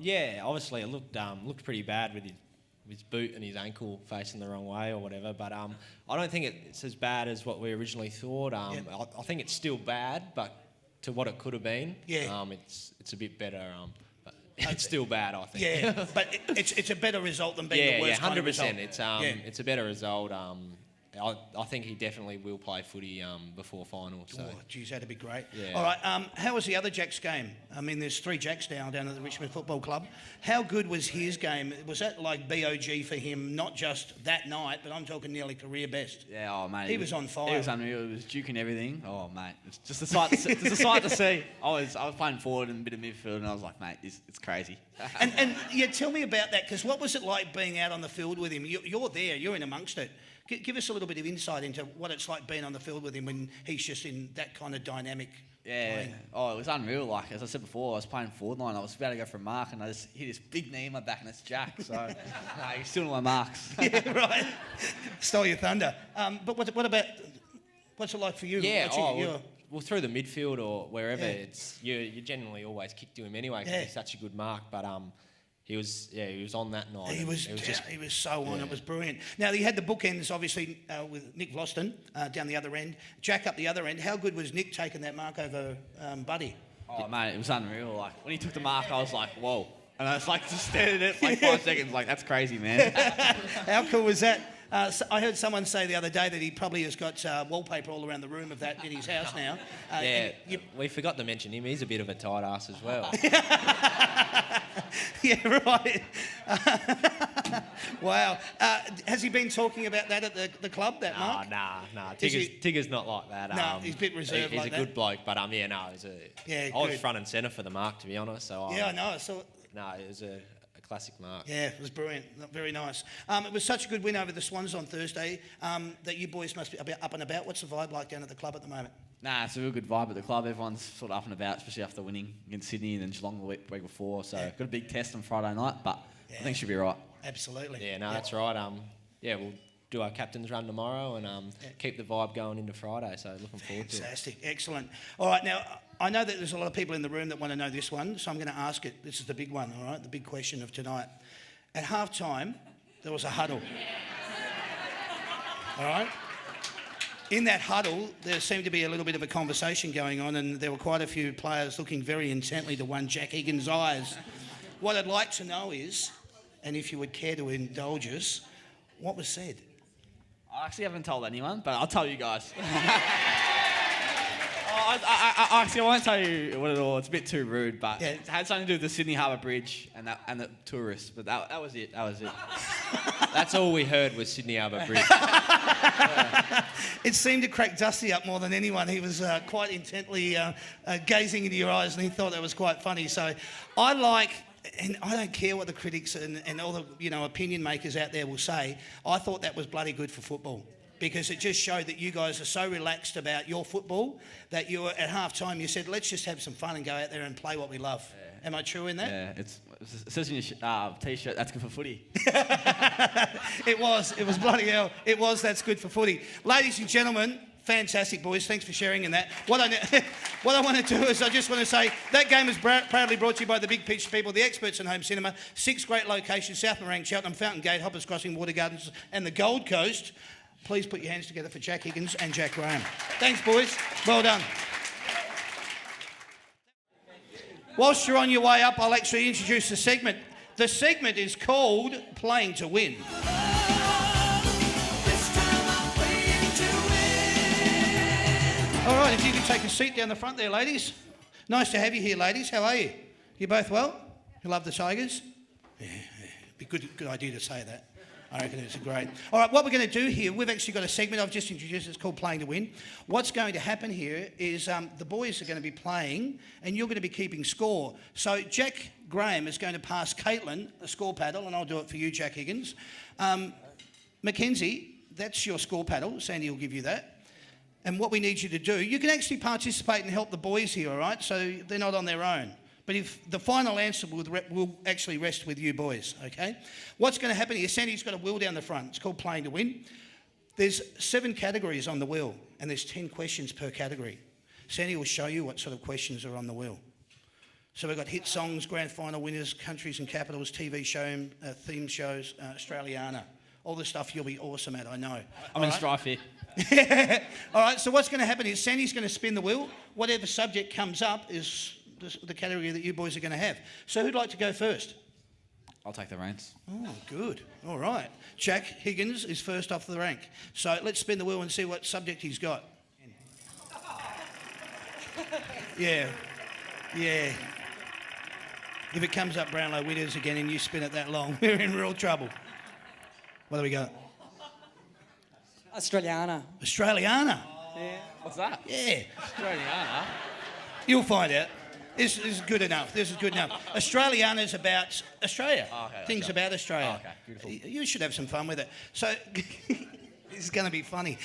Yeah, obviously it looked pretty bad with his boot and his ankle facing the wrong way or whatever. But I don't think it's as bad as what we originally thought. I think it's still bad, but to what it could have been, it's a bit better. But it's still bad, I think. Yeah, but it's a better result than being the worst 100%. kind of result. It's a better result. I think he definitely will play footy before final. So. Oh, geez, that'd be great. Yeah. All right, how was the other Jacks game? I mean, there's 3 Jacks now down at the Richmond Football Club. How good was his game? Was that like BOG for him, not just that night, but I'm talking nearly career best? Yeah, oh mate. He was on fire. He was unreal. He was duking everything. Oh mate, it's just a sight. It's a sight to see. I was playing forward and a bit of midfield, and I was like, mate, it's crazy. and yeah, tell me about that, because what was it like being out on the field with him? You're there, you're in amongst it. Give us a little bit of insight into what it's like being on the field with him when he's just in that kind of dynamic. Yeah. playing. Oh, it was unreal. Like, as I said before, I was playing forward line. I was about to go for a mark, and I just hit this big knee in my back, and it's Jack. So, he's still in my marks. Yeah, right. Stole your thunder. But what about, what's it like for you? Yeah, well, through the midfield or wherever, it's you generally always kick to him anyway because he's such a good mark. But he was on that night. He was so on. It was brilliant. Now, he had the bookends, obviously, with Nick Vlosten down the other end, Jack up the other end. How good was Nick taking that mark over Buddy? Oh, mate, it was unreal. Like, when he took the mark, I was like, whoa. And I was like, just standing there for like 5 seconds, like, that's crazy, man. How cool was that? I heard someone say the other day that he probably has got wallpaper all around the room of that in his house now. We forgot to mention him. He's a bit of a tight ass as well. Yeah, right. Wow. Has he been talking about that at the club, that Mark? Nah. Tigger's not like that. No, he's a bit reserved He's like a good bloke, but he's I was front and centre for the mark, to be honest. So I know. I saw it. No, it was a classic mark. Yeah, it was brilliant. Very nice. It was such a good win over the Swans on Thursday that you boys must be up and about. What's the vibe like down at the club at the moment? Nah, it's a real good vibe at the club. Everyone's sort of up and about, especially after winning against Sydney and then Geelong the week before. So got a big test on Friday night, but I think it should be right. Absolutely. Yeah, that's right. We'll do our captain's run tomorrow and keep the vibe going into Friday. So looking forward to it. Fantastic. Excellent. All right, now, I know that there's a lot of people in the room that want to know this one, so I'm going to ask it. This is the big one, all right, the big question of tonight. At halftime, there was a huddle. All right? In that huddle, there seemed to be a little bit of a conversation going on, and there were quite a few players looking very intently to one Jack Higgins' eyes. What I'd like to know is, and if you would care to indulge us, what was said? I actually haven't told anyone, but I'll tell you guys. I won't tell you what at all. It's a bit too rude, but it had something to do with the Sydney Harbour Bridge and the tourists. But that was it. That's all we heard was Sydney Harbour Bridge. It seemed to crack Dusty up more than anyone. He was quite intently gazing into your eyes, and he thought that was quite funny. So and I don't care what the critics and all the opinion makers out there will say. I thought that was bloody good for football, because it just showed that you guys are so relaxed about your football that you were at half time, you said, let's just have some fun and go out there and play what we love. Yeah. Am I true in that? Yeah, it says in your T-shirt, that's good for footy. It was bloody hell. It was, that's good for footy. Ladies and gentlemen, fantastic, boys. Thanks for sharing in that. What I want to do is I just want to say that game is proudly brought to you by the Big Pitch people, the experts in home cinema. 6 great locations: South Morang, Cheltenham, Fountain Gate, Hoppers Crossing, Water Gardens and the Gold Coast. Please put your hands together for Jack Higgins and Jack Graham. Thanks, boys. Well done. Whilst you're on your way up, I'll actually introduce the segment. The segment is called Playing to Win. All right, if you can take a seat down the front there, ladies. Nice to have you here, ladies. How are you? You both well? You love the Tigers? Yeah. Be good idea to say that. I reckon it's great. All right, what we're going to do here, we've actually got a segment I've just introduced. It's called Playing to Win. What's going to happen here is the boys are going to be playing and you're going to be keeping score. So Jack Graham is going to pass Caitlin a score paddle, and I'll do it for you, Jack Higgins. Mackenzie, that's your score paddle. Sandy will give you that. And what we need you to do, you can actually participate and help the boys here, all right? So they're not on their own. But if the final answer will actually rest with you boys, okay? What's going to happen here, Sandy's got a wheel down the front. It's called Playing to Win. There's 7 categories on the wheel, and there's 10 questions per category. Sandy will show you what sort of questions are on the wheel. So we've got hit songs, grand final winners, countries and capitals, TV show, theme shows, Australiana. All the stuff you'll be awesome at, I know. I'm in strife here. All right, so what's going to happen is Sandy's going to spin the wheel. Whatever subject comes up is the category that you boys are going to have. So who'd like to go first? I'll take the reins. Oh, good. All right. Jack Higgins is first off the rank. So let's spin the wheel and see what subject he's got. Yeah. If it comes up Brownlow winners again and you spin it that long, we're in real trouble. What do we got? Australiana. Australiana? Yeah. What's that? Yeah. Australiana. You'll find out. This is good enough. Australiana is about Australia. Oh, okay, Things right. about Australia. Oh, okay, beautiful. You should have some fun with it. So this is going to be funny.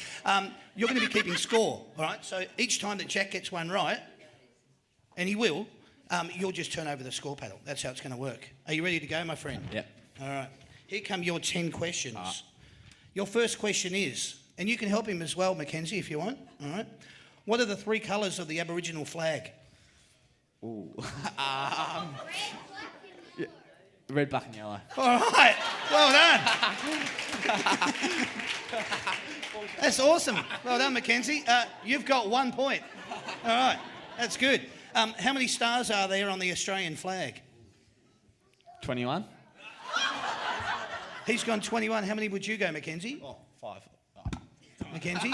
You're going to be keeping score, all right? So each time that Jack gets one right, and he will, you'll just turn over the score paddle. That's how it's going to work. Are you ready to go, my friend? Yep. All right. Here come your 10 questions. Your first question is, and you can help him as well, Mackenzie, if you want, all right? What are the 3 colours of the Aboriginal flag? Ooh. Red, black and yellow. All right. Well done. That's awesome. Well done, Mackenzie. You've got 1 point. All right. That's good. How many stars are there on the Australian flag? 21. He's gone 21. How many would you go, Mackenzie? Oh, 5. Mackenzie?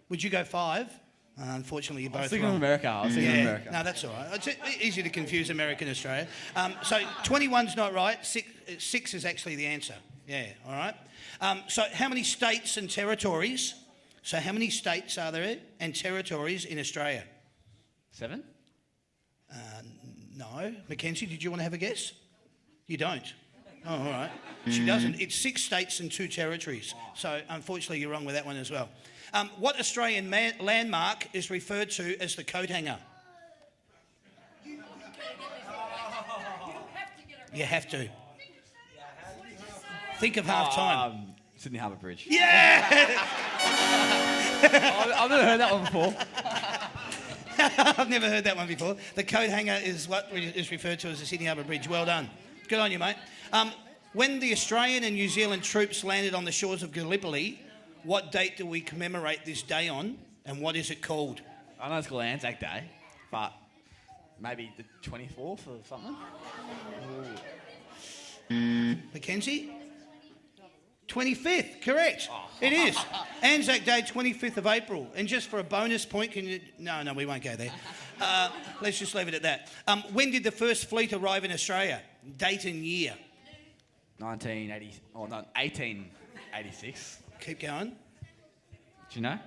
Would you go 5? Unfortunately, you're both I was thinking wrong. of America. I was thinking of America. No, that's all right. It's easy to confuse America and Australia. So 21's not right. 6 is actually the answer. Yeah, all right. So how many states and territories? So how many states are there and territories in Australia? 7? No. Mackenzie, did you want to have a guess? You don't. Oh, all right. She doesn't. It's 6 states and 2 territories. So unfortunately, you're wrong with that one as well. What Australian landmark is referred to as the coat hanger? You have to. Think of half time. Sydney Harbour Bridge. Yeah! I've never heard that one before. I've never heard that one before. The coat hanger is what is referred to as the Sydney Harbour Bridge. Well done. Good on you, mate. When the Australian and New Zealand troops landed on the shores of Gallipoli, what date do we commemorate this day on, and what is it called? I know it's called Anzac Day, but maybe the 24th or something? Mackenzie? 25th, correct. It is. Anzac Day, 25th of April. And just for a bonus point, can you... No, we won't go there. Let's just leave it at that. When did the first fleet arrive in Australia? Date and year. 1886. Keep going. Do you know?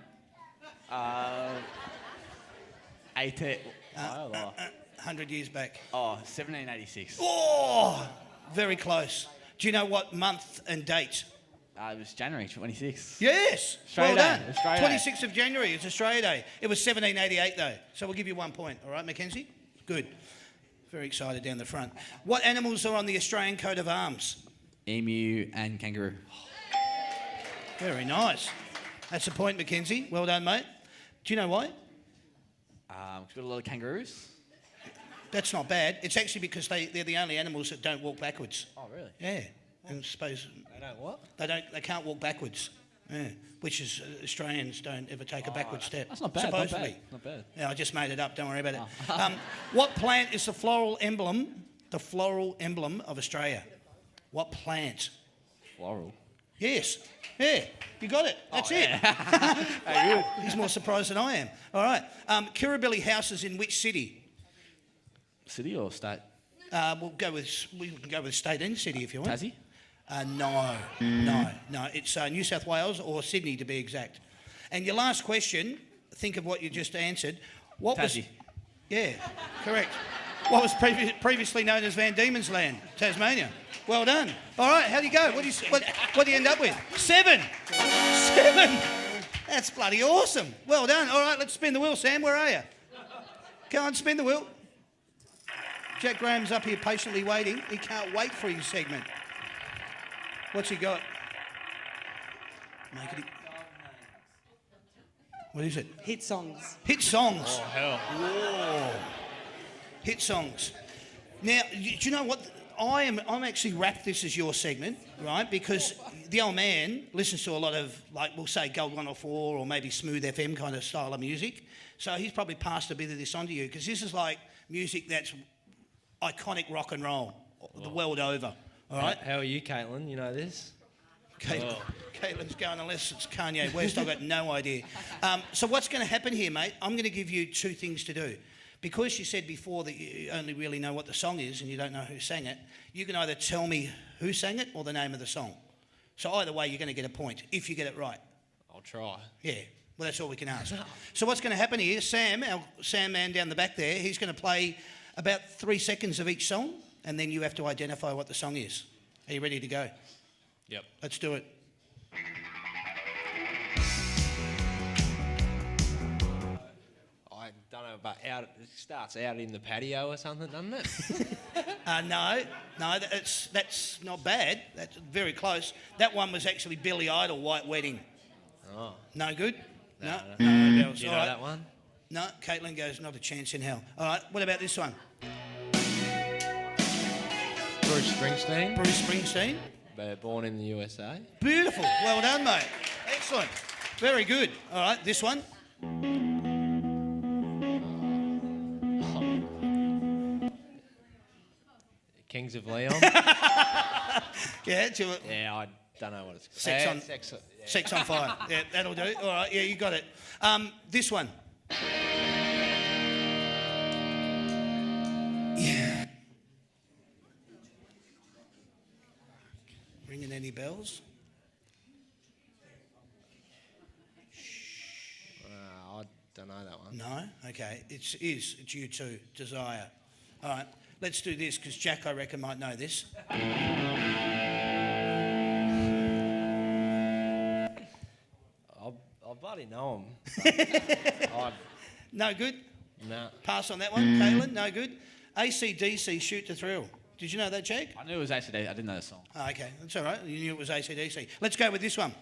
100 years back. 1786. Oh, very close. Do you know what month and date? It was January 26th. Yes. Australia well Day. done. Australia Day. 26th of January. It's Australia Day. It was 1788 though. So we'll give you 1 point. All right, Mackenzie? Good. Very excited down the front. What animals are on the Australian coat of arms? Emu and kangaroo. Very nice. That's a point, Mackenzie. Well done, mate. Do you know why? We've got a lot of kangaroos. That's not bad. It's actually because they're the only animals that don't walk backwards. Oh, really? Yeah. And I suppose They don't what? they can't walk backwards. Yeah. Which is Australians don't ever take a backward step. That's not bad. Supposedly. Not bad. Yeah, I just made it up. Don't worry about it. What plant is the floral emblem of Australia? What plant? Floral. Yes. Yeah, you got it. That's it. Good. He's more surprised than I am. All right. Kirribilli House is in which city? City or state? We can go with state and city if you want. Tassie? No. It's New South Wales or Sydney to be exact. And your last question, think of what you just answered. What Tassie. was? Yeah, correct. What was previously known as Van Diemen's Land, Tasmania. Well done. All right, how do you go? What do you end up with? 7. 7. That's bloody awesome. Well done. All right, let's spin the wheel, Sam. Where are you? Go on, spin the wheel. Jack Graham's up here patiently waiting. He can't wait for his segment. What's he got? Make it. What is it? Hit songs. Hit songs. Oh, hell. Whoa. Hit songs. Now, do you know what? I'm actually wrapped this as your segment, right? Because the old man listens to a lot of, like, we'll say Gold 104 or maybe Smooth FM kind of style of music. So he's probably passed a bit of this on to you because this is like music that's iconic rock and roll the world over. All right? How are you, Caitlin? You know this? Caitlin's going, unless it's Kanye West, I've got no idea. So what's going to happen here, mate, I'm going to give you 2 things to do. Because you said before that you only really know what the song is and you don't know who sang it, you can either tell me who sang it or the name of the song. So either way, you're going to get a point, if you get it right. I'll try. Yeah, well, that's all we can ask. So what's going to happen here, Sam, our Sam man down the back there, he's going to play about 3 seconds of each song, and then you have to identify what the song is. Are you ready to go? Yep. Let's do it. I don't know, but it starts out in the patio or something, doesn't it? No, that's not bad. That's very close. That one was actually Billy Idol, White Wedding. Oh. No good? No. Do you know All right. that one? No, Caitlin goes, not a chance in hell. All right, what about this one? Bruce Springsteen. Bruce Springsteen. Born in the USA. Beautiful. Well done, mate. Excellent. Very good. All right, this one. Kings of Leon. Yeah, Yeah, I don't know what it's called. Sex on- yeah. Sex on Fire. Yeah, that'll do. All right, yeah, you got it. This one. Yeah. Ringing any bells? I don't know that one. No? Okay. It's U2, Desire. All right. Let's do this because Jack, I reckon, might know this. I bloody know him. No good? No. Pass on that one, Caitlin. No good. AC/DC, Shoot to Thrill. Did you know that, Jake? I knew it was ACD. I didn't know the song. Oh, okay, that's all right. You knew it was AC/DC. Let's go with this one.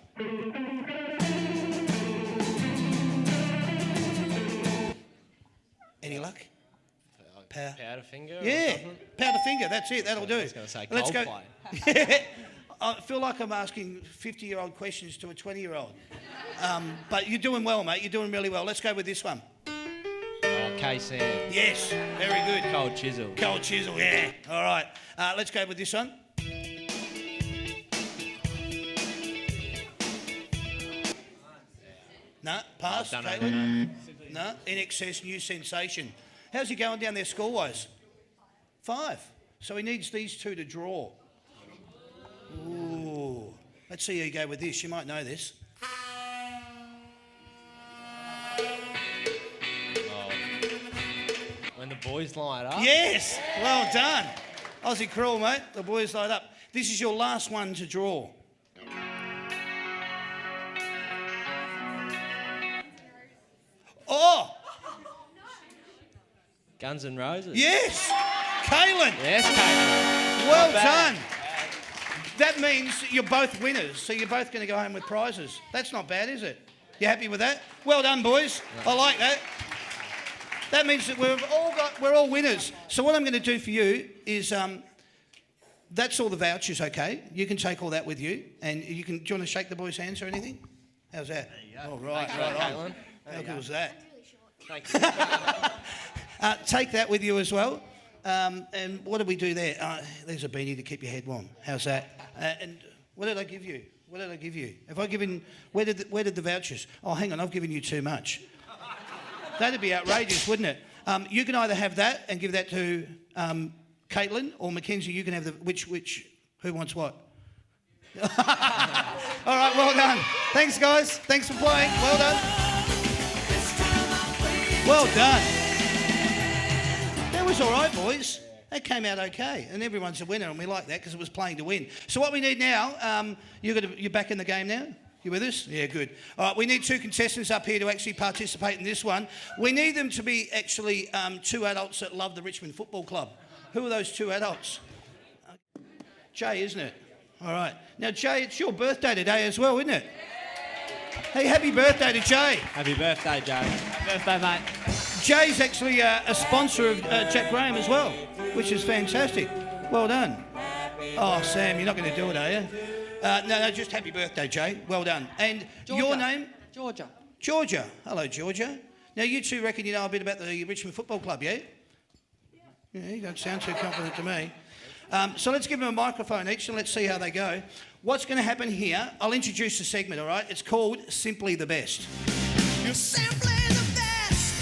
Any luck? Powderfinger? Yeah, Powderfinger. That's it. That'll do. I was going to say Let's go. Coldplay. I feel like I'm asking 50-year-old questions to a 20-year-old. But you're doing well, mate. You're doing really well. Let's go with this one. Oh, K-Sam. Yes, very good. Cold Chisel. Cold Chisel, yeah. All right. Let's go with this one. No, pass. I don't know. Caitlin? No, In Excess, New Sensation. How's he going down there score-wise? 5. So he needs these 2 to draw. Ooh. Let's see how you go with this. You might know this. When the boys light up. Yes! Well done. Aussie crawl, mate. The boys light up. This is your last one to draw. Oh! Guns N' Roses. Yes! Kaylin! Yes, Caitlin. Well Not bad. done. That means you're both winners, so you're both going to go home with prizes. That's not bad, is it? You happy with that? Well done, boys. I like that. That means that we're all winners. So what I'm going to do for you is that's all the vouchers, okay? You can take all that with you, and do you want to shake the boys' hands or anything? How's that? There you go. All right, Thanks, right on. Caitlin. How good was that? Thank you. Take that with you as well. And what did we do there? There's a beanie to keep your head warm. How's that? And what did I give you? What did I give you? Have I given... Where did the vouchers... Oh, hang on, I've given you too much. That'd be outrageous, wouldn't it? You can either have that and give that to Caitlin, or Mackenzie, you can have the... Which... Who wants what? All right, well done. Thanks, guys. Thanks for playing. Well done. Well done. That was all right, boys. That came out okay, and everyone's a winner, and we like that because it was playing to win. So what we need now, you're back in the game now? You with us? Yeah, good. All right, we need 2 contestants up here to actually participate in this one. We need them to be actually 2 adults that love the Richmond Football Club. Who are those 2 adults? Jay, isn't it? All right. Now, Jay, it's your birthday today as well, isn't it? Hey, happy birthday to Jay. Happy birthday, Joe. Happy birthday, mate. Jay's actually a sponsor of Jack Graham as well, which is fantastic. Well done. Oh, Sam, you're not going to do it, are you? No, just happy birthday, Jay. Well done. And Georgia. Your name? Georgia. Georgia. Hello, Georgia. Now, you 2 reckon you know a bit about the Richmond Football Club, yeah? Yeah, you don't sound too confident to me. So let's give them a microphone each and let's see how they go. What's going to happen here, I'll introduce the segment, all right? It's called Simply the Best. You're simply the best.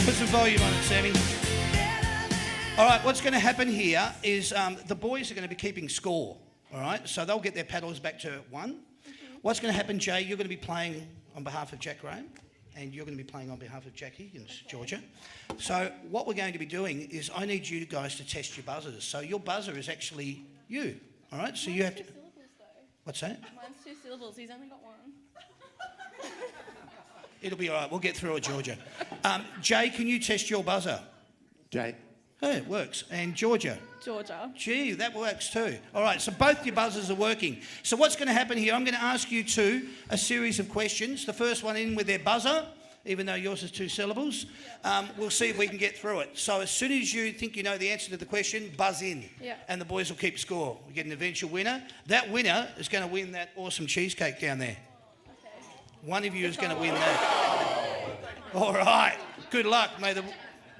Put some volume on it, Sammy. All right, what's going to happen here is the boys are going to be keeping score, all right? So they'll get their paddles back to 1. What's going to happen, Jay, you're going to be playing on behalf of Jack Graham, and you're going to be playing on behalf of Jack Higgins, Georgia. So what we're going to be doing is I need you guys to test your buzzers. So your buzzer is actually you, all right? So you have to... Syllables, though. What's that? Mine's 2 syllables. He's only got 1. It'll be all right. We'll get through it, Georgia. Jay, can you test your buzzer? Jay. Hey, it works. And Georgia? Georgia. Gee, that works too. All right, so both your buzzers are working. So what's going to happen here, I'm going to ask you 2 a series of questions. The first one in with their buzzer, even though yours is 2 syllables. We'll see if we can get through it. So as soon as you think you know the answer to the question, buzz in. Yeah. And the boys will keep score. We get an eventual winner. That winner is going to win that awesome cheesecake down there. Okay. One of you is going to win that. All right. Good luck. May the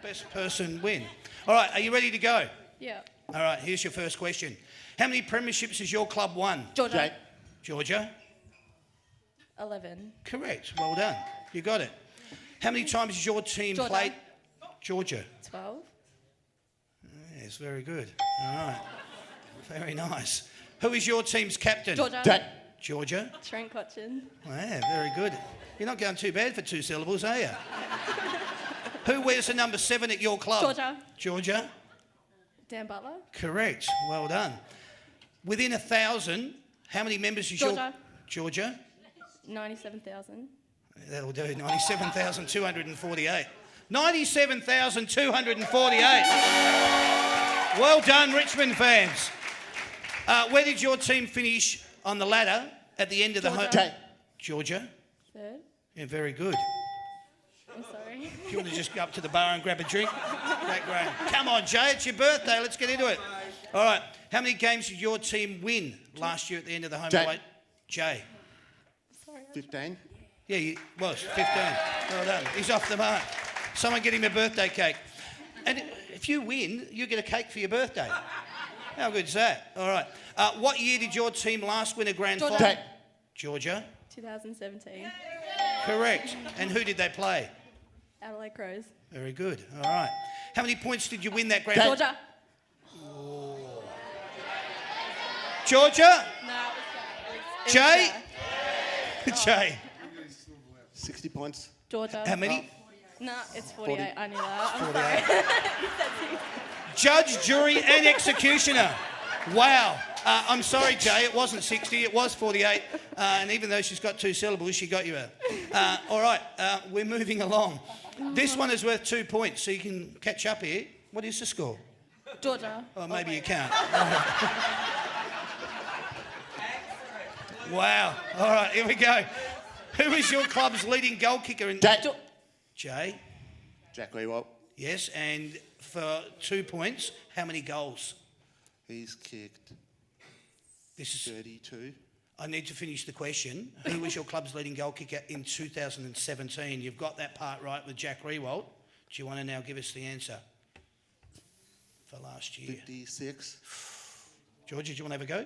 best person win. All right, are you ready to go? Yeah. All right, here's your first question. How many premierships has your club won? Georgia. Jay. Georgia? 11. Correct. Well done. You got it. How many times has your team Georgia. played? Georgia. 12. Yes, very good. All right. Very nice. Who is your team's captain? Georgia. Jay. Georgia? Trent Cotchin. Yeah, very good. You're not going too bad for 2 syllables, are you? Who wears the number 7 at your club? Georgia. Georgia? Dan Butler. Correct. Well done. Within 1,000, how many members is Georgia. Georgia? 97,000. That'll do. 97,248. 97,248. Well done, Richmond fans. Where did your team finish on the ladder at the end of the home? Jay. Georgia? 3rd. Yeah, very good. I'm sorry. Do you want to just go up to the bar and grab a drink? Great, great. Come on, Jay, it's your birthday. Let's get into it. All right. How many games did your team win last year at the end of the home Jay. plate? Jay. Sorry. 15. Yeah, he was. 15. Well done. He's off the mark. Someone get him a birthday cake. And if you win, you get a cake for your birthday. How good's that? All right. What year did your team last win a grand Georgia. final? Jay. Georgia. 2017. Correct. And who did they play? Adelaide Crows. Very good. All right. How many points did you win that grand Jay. final? Georgia. Georgia? No, it was Jay? Jack. Jay. 60 points. Georgia. How many? No, it's 48. 40. I knew that. I'm 48. Judge, jury, and executioner. Wow. I'm sorry, Jay, it wasn't 60, it was 48. And even though she's got 2 syllables, she got you a... all right, we're moving along. This one is worth 2 points, so you can catch up here. What is the score? sorry. Georgia. Oh, maybe you can't. Wow. All right, here we go. Who is your club's leading goal kicker? Jay. Jay? Jack Rewalt. Yes, and for 2 points, how many goals? He's kicked This is... 32. I need to finish the question. Who was your club's leading goal kicker in 2017? You've got that part right with Jack Riewoldt. Do you want to now give us the answer for last year? 56. Georgia, do you want to have a go?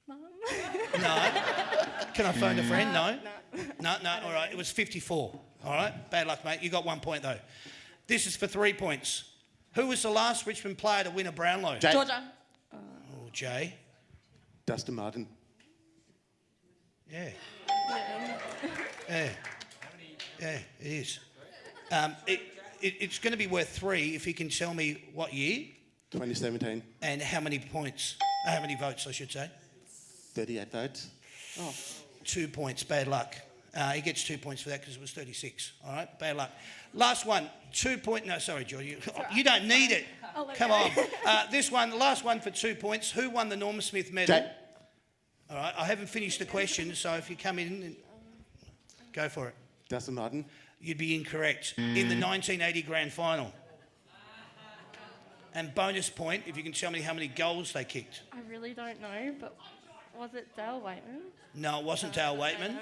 Mum. No. Can I phone a friend? No. No. All right. It was 54. All right. Bad luck, mate. You got 1 point though. This is for 3 points. Who was the last Richmond player to win a Brownlow? Jay. Georgia. Oh, Jay. Dustin Martin. Yeah. Yeah. Yeah, it is. It's going to be worth 3 if you can tell me what year 2017. and how many points, how many votes, I should say. 38 votes. 2 points, bad luck. He gets 2 points for that because it was 36. All right, bad luck. Last one, 2 point. No, sorry, George. You don't need it. I'll let Come go. on. This one, the last one for 2 points. Who won the Norm Smith medal? Jay. All right, I haven't finished the question, so if you come in, go for it. Dustin Martin. You'd be incorrect. In the 1980 grand final. And bonus point if you can tell me how many goals they kicked. I really don't know, but was it Dale Waitman? No, it wasn't Dale Waitman.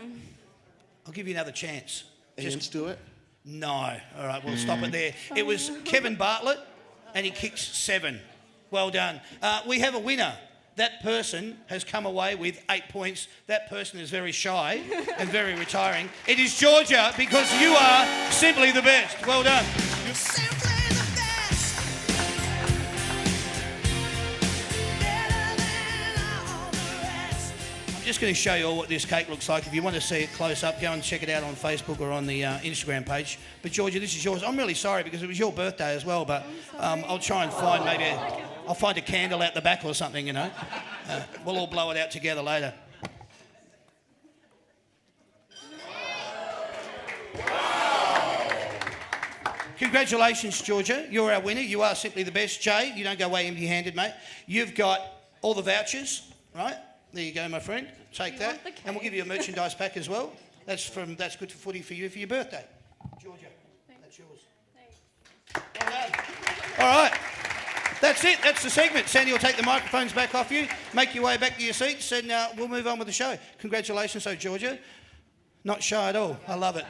I'll give you another chance. Ian Stewart. No. All right, we'll stop it there. It was Kevin Bartlett, and he kicked 7. Well done. We have a winner. That person has come away with 8 points. That person is very shy and very retiring. It is Georgia because you are simply the best. Well done. You're simply the best. Better than all the rest. I'm just going to show you all what this cake looks like. If you want to see it close up, go and check it out on Facebook or on the Instagram page. But Georgia, this is yours. I'm really sorry because it was your birthday as well, but I'll try and find I'll find a candle out the back or something, you know. We'll all blow it out together later. Congratulations, Georgia. You're our winner. You are simply the best. Jay, you don't go away empty-handed, mate. You've got all the vouchers, right? There you go, my friend. Take You that. want the And we'll give you a merchandise pack as well. That's good for footy for you for your birthday. Georgia, that's yours. Thanks. Well done. All right. That's it. That's the segment. Sandy will take the microphones back off you, make your way back to your seats, and we'll move on with the show. Congratulations, Georgia. Not shy at all. I love it.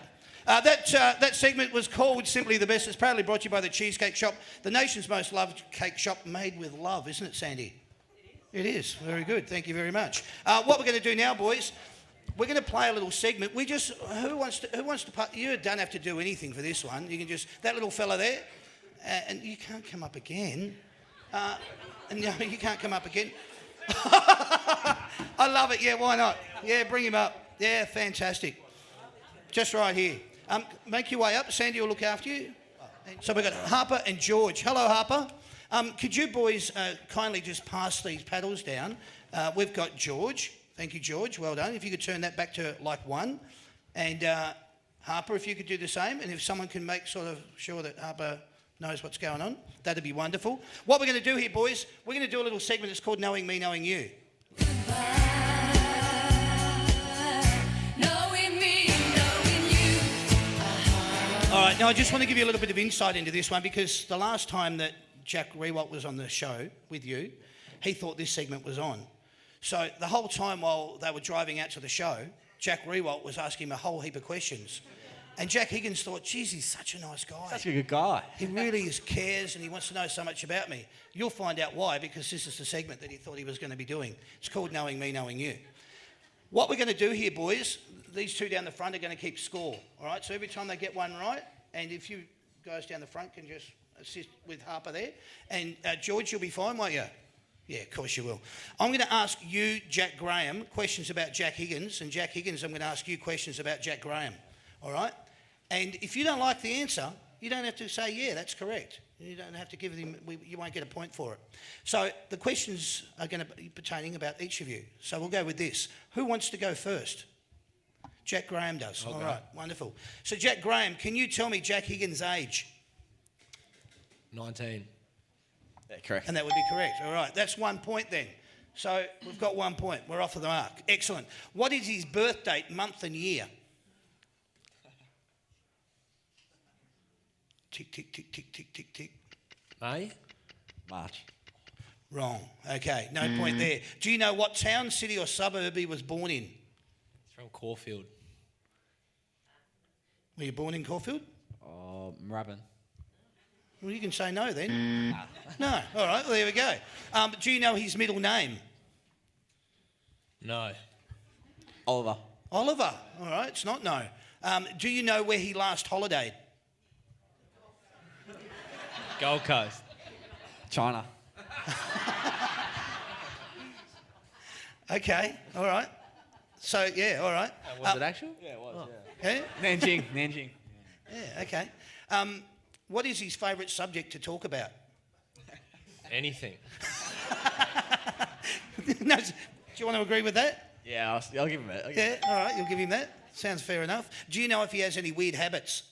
That segment was called Simply the Best. It's proudly brought to you by the Cheesecake Shop, the nation's most loved cake shop made with love, isn't it, Sandy? It is. Very good. Thank you very much. What we're going to do now, boys, we're going to play a little segment. Who wants to part? You don't have to do anything for this one. You can just, that little fella there, and you can't come up again. No, you can't come up again. I love it. Yeah, why not? Yeah, bring him up. Yeah, fantastic. Just right here. Make your way up. Sandy will look after you. So we've got Harper and George. Hello, Harper. Could you boys kindly just pass these paddles down? We've got George. Thank you, George. Well done. If you could turn that back to like 1. And Harper, if you could do the same. And if someone can make sort of sure that Harper knows what's going on, that'd be wonderful. What we're going to do here, boys, we're going to do a little segment that's called Knowing Me, Knowing You. All right, now I just want to give you a little bit of insight into this one because the last time that Jack Riewoldt was on the show with you, he thought this segment was on. So the whole time while they were driving out to the show, Jack Riewoldt was asking him a whole heap of questions. And Jack Higgins thought, geez, he's such a nice guy. Such a good guy. He really cares and he wants to know so much about me. You'll find out why, because this is the segment that he thought he was going to be doing. It's called Knowing Me, Knowing You. What we're going to do here, boys, these two down the front are going to keep score, all right? So every time they get one right, and if you guys down the front can just assist with Harper there. And George, you'll be fine, won't you? Yeah, of course you will. I'm going to ask you, Jack Graham, questions about Jack Higgins, and Jack Higgins, I'm going to ask you questions about Jack Graham, all right? And if you don't like the answer, you don't have to say, yeah, that's correct. You don't have to give them, you won't get a point for it. So the questions are going to be pertaining about each of you. So we'll go with this. Who wants to go first? Jack Graham does. All right, wonderful. So Jack Graham, can you tell me Jack Higgins' age? 19. Yeah, correct. And that would be correct. All right, that's 1 point then. So we've got 1 point. We're off of the mark. Excellent. What is his birth date, month and year? Tick, tick, tick, tick, tick, tick, tick. May? March. Wrong. Okay, no point there. Do you know what town, city or suburb he was born in? It's from Caulfield. Were you born in Caulfield? Moorabbin. Well, you can say no then. No. All right, well, there we go. Do you know his middle name? No. Oliver. Oliver. All right, it's not no. Do you know where he last holidayed? Gold Coast. China. Okay, all right. So, yeah, all right. Was it actual? Yeah, it was. Yeah? Nanjing. Nanjing. Yeah, okay. What is his favourite subject to talk about? Anything. No, do you want to agree with that? Yeah, I'll give him it. Yeah, all right, you'll give him that. Sounds fair enough. Do you know if he has any weird habits?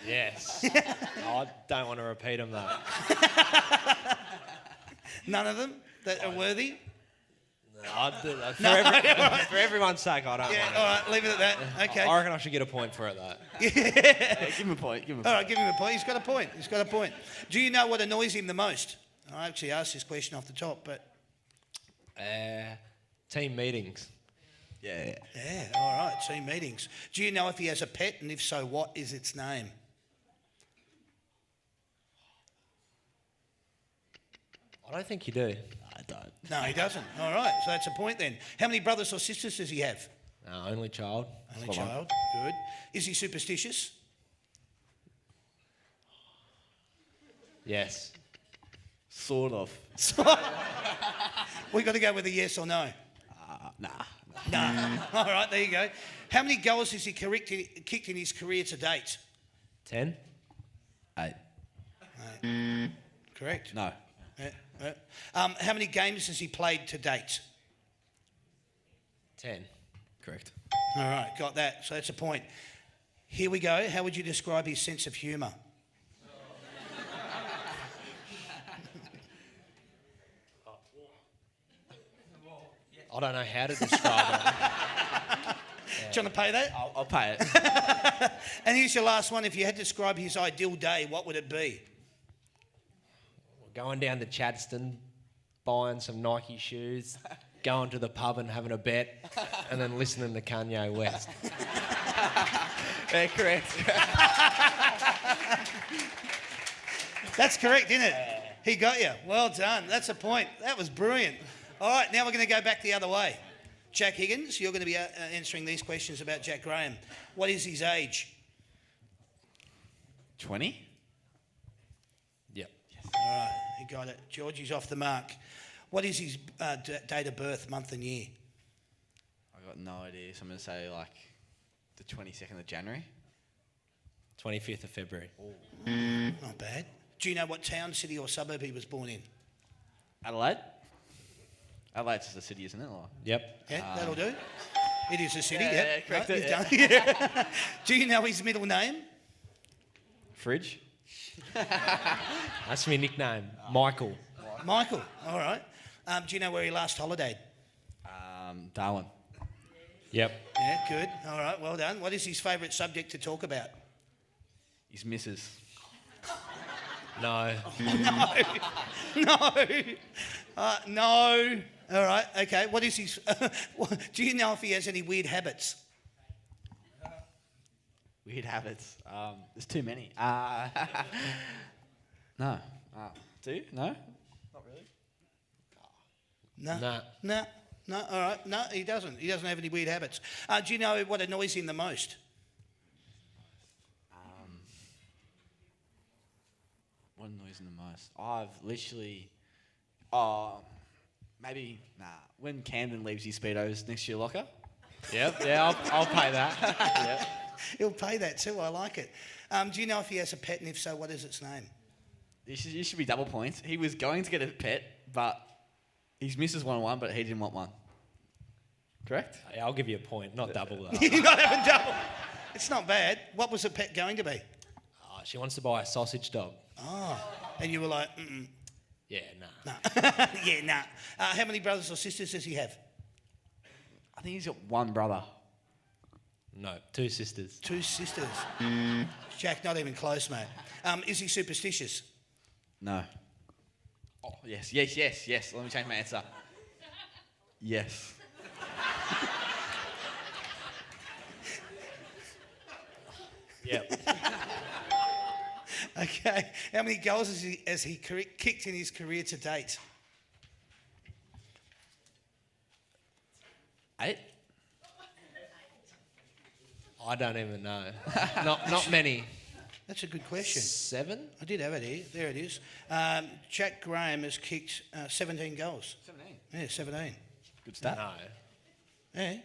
Yes. I don't want to repeat them though. None of them that are worthy? I'd do that. For everyone's sake, I don't Yeah, want all right, leave it at that. Okay. I reckon I should get a point for it though. Yeah, give him a point. Give him a All point. right, give him a point. He's got a point. He's got a point. Do you know what annoys him the most? I actually asked this question off the top, but... Team meetings. Yeah. Yeah, all right, team meetings. Do you know if he has a pet, and if so, what is its name? I don't think you do. I don't. No, he doesn't. All right, so that's a point then. How many brothers or sisters does he have? No, only child. Only child. Good. Is he superstitious? Yes. Sort of. We got to go with a yes or no. Nah. No. All right, there you go. How many goals has he kicked in his career to date? 10? 8. Correct. No. Yeah. How many games has he played to date? 10. Correct. All right, got that. So that's a point. Here we go. How would you describe his sense of humour? I don't know how to describe it. Do you want to pay that? I'll pay it. And here's your last one. If you had to describe his ideal day, what would it be? Going down to Chadstone, buying some Nike shoes, going to the pub and having a bet, and then listening to Kanye West. Yeah, correct. That's correct, isn't it? He got you. Well done. That's a point. That was brilliant. All right, now we're going to go back the other way. Jack Higgins, you're going to be answering these questions about Jack Graham. What is his age? 20? Yep. All right, you got it. Georgie's off the mark. What is his date of birth, month and year? I got no idea, so I'm going to say like the 22nd of January. 25th of February. Not bad. Do you know what town, city or suburb he was born in? Adelaide? Adelaide's just a city, isn't it? Or? Yep. Yeah, that'll do. It is a city, Yeah, yep. yeah, correct Right, it, you've done it. Yeah. Do you know his middle name? Fridge? That's my nickname, Michael. Michael. All right. Do you know where he last holidayed? Darwin. Yep. Yeah, good. All right, well done. What is his favourite subject to talk about? His missus. No. No. No. All right, okay. What is his... do you know if he has any weird habits? Weird habits. There's too many. No. Do you? No? Not really. No. Nah. No. No, all right. No, he doesn't. He doesn't have any weird habits. Do you know what annoys him the most? What annoys him the most? I've literally... maybe... Nah. When Camden leaves his Speedos next to your locker. Yep. Yeah, I'll pay that. Yep. He'll pay that too. I like it. Do you know if he has a pet, and if so, what is its name? You should be double points. He was going to get a pet, but his missus wanted one, but he didn't want one. Correct? Yeah, I'll give you a point, not double though. You're not having double. It's not bad. What was the pet going to be? She wants to buy a sausage dog. Oh, and you were like, mm-mm. Yeah, nah. Nah. Yeah, nah. How many brothers or sisters does he have? I think he's got one brother. No, 2 sisters. 2 sisters. Jack, not even close, mate. Is he superstitious? No. Oh, yes, yes, yes, yes. Let me change my answer. Yes. Yep. Okay. How many goals has he kicked in his career to date? 8? I don't even know. Not many. That's a good question. 7? I did have it here. There it is. Jack Graham has kicked 17 goals. 17. Yeah, 17. Good stat. No. Yeah,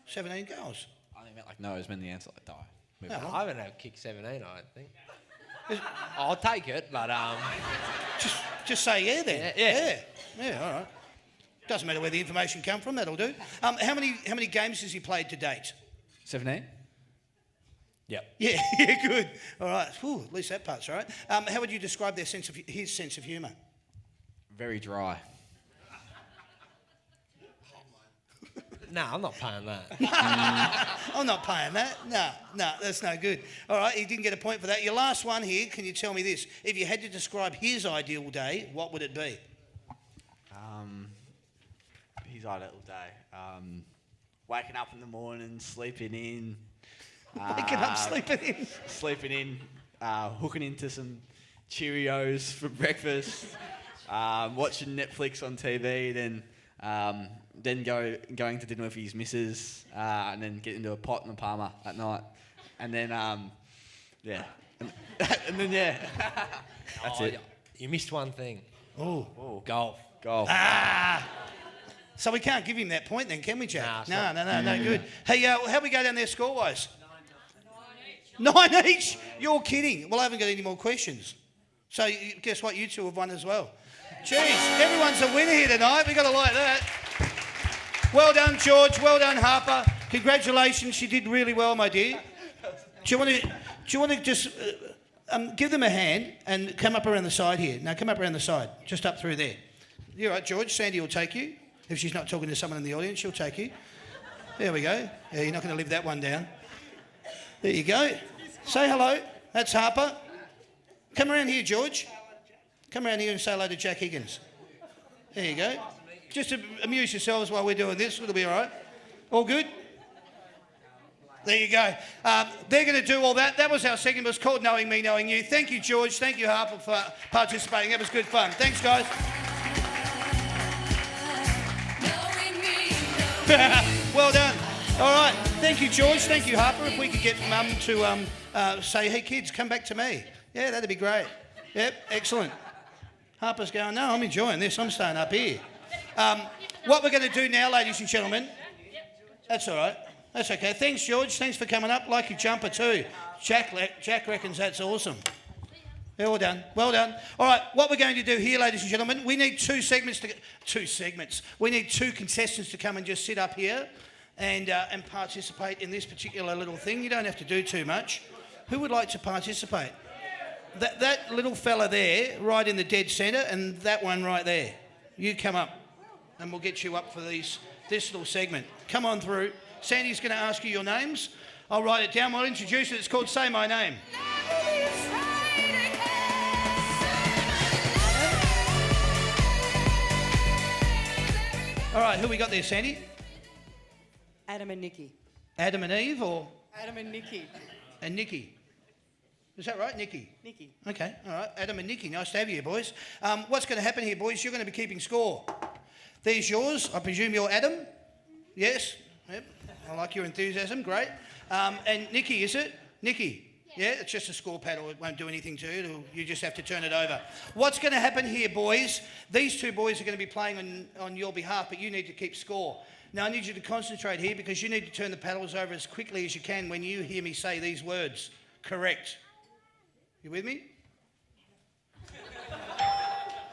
17 goals. I think meant like no, as meant the answer like die. Move No. on. I haven't had kick 17, I don't think. I'll take it, but Just say yeah then. Yeah. Yeah, all right. Doesn't matter where the information come from, that'll do. How many games has he played to date? 17? yep. Yeah, good. All right. Whew, at least that part's right. How would you describe his sense of humour? Very dry. No, I'm not paying that. I'm not paying that. No, that's no good. All right, he didn't get a point for that. Your last one here, can you tell me this? If you had to describe his ideal day, what would it be? His ideal day. Waking up in the morning, sleeping in. Waking up, sleeping in. Sleeping in, hooking into some Cheerios for breakfast, watching Netflix on TV, then going to dinner with his missus, and then get into a pot and a Palmer at night, and then yeah, and then yeah, that's it. You missed one thing. Oh, Golf. Golf. so we can't give him that point then, can we, Jack? Nah, No, good. Hey, how we go down there score-wise? 9 each? You're kidding. Well, I haven't got any more questions. So guess what? You two have won as well. Jeez, everyone's a winner here tonight. We've got to like that. Well done, George. Well done, Harper. Congratulations. You did really well, my dear. Do you want to just give them a hand and come up around the side here? No, come up around the side. Just up through there. You're right, George. Sandy will take you. If she's not talking to someone in the audience, she'll take you. There we go. Yeah, you're not going to live that one down. There you go. Say hello. That's Harper. Come around here, George. Come around here and say hello to Jack Higgins. There you go. Just to amuse yourselves while we're doing this. It'll be all right. All good? There you go. They're going to do all that. That was our segment. It was called Knowing Me, Knowing You. Thank you, George. Thank you, Harper, for participating. That was good fun. Thanks, guys. Well done. All right. Thank you, George. Thank you, Harper. If we could get Mum to say, hey, kids, come back to me. Yeah, that'd be great. Yep, excellent. Harper's going, no, I'm enjoying this. I'm staying up here. What we're going to do now, ladies and gentlemen, that's all right. That's okay. Thanks, George. Thanks for coming up. Like your jumper too. Jack reckons that's awesome. Yeah, well done. Well done. All right, what we're going to do here, ladies and gentlemen, we need two segments. We need two contestants to come and just sit up here and participate in this particular little thing. You don't have to do too much. Who would like to participate? That little fella there, right in the dead centre, and that one right there. You come up, and we'll get you up for this little segment. Come on through. Sandy's going to ask you your names. I'll write it down. I'll introduce it. It's called Say My Name. All right, who we got there, Sandy? Adam and Nikki. Adam and Eve, or? Adam and Nikki. And Nikki. Is that right, Nikki? Nikki. Okay, all right. Adam and Nikki, nice to have you here, boys. What's going to happen here, boys? You're going to be keeping score. There's yours. I presume you're Adam? Yes? Yep. I like your enthusiasm. Great. And Nikki, is it? Nikki? Yeah, it's just a score pad, or it won't do anything to you. You just have to turn it over. What's going to happen here, boys? These two boys are going to be playing on your behalf, but you need to keep score. Now, I need you to concentrate here because you need to turn the paddles over as quickly as you can when you hear me say these words. Correct. You with me?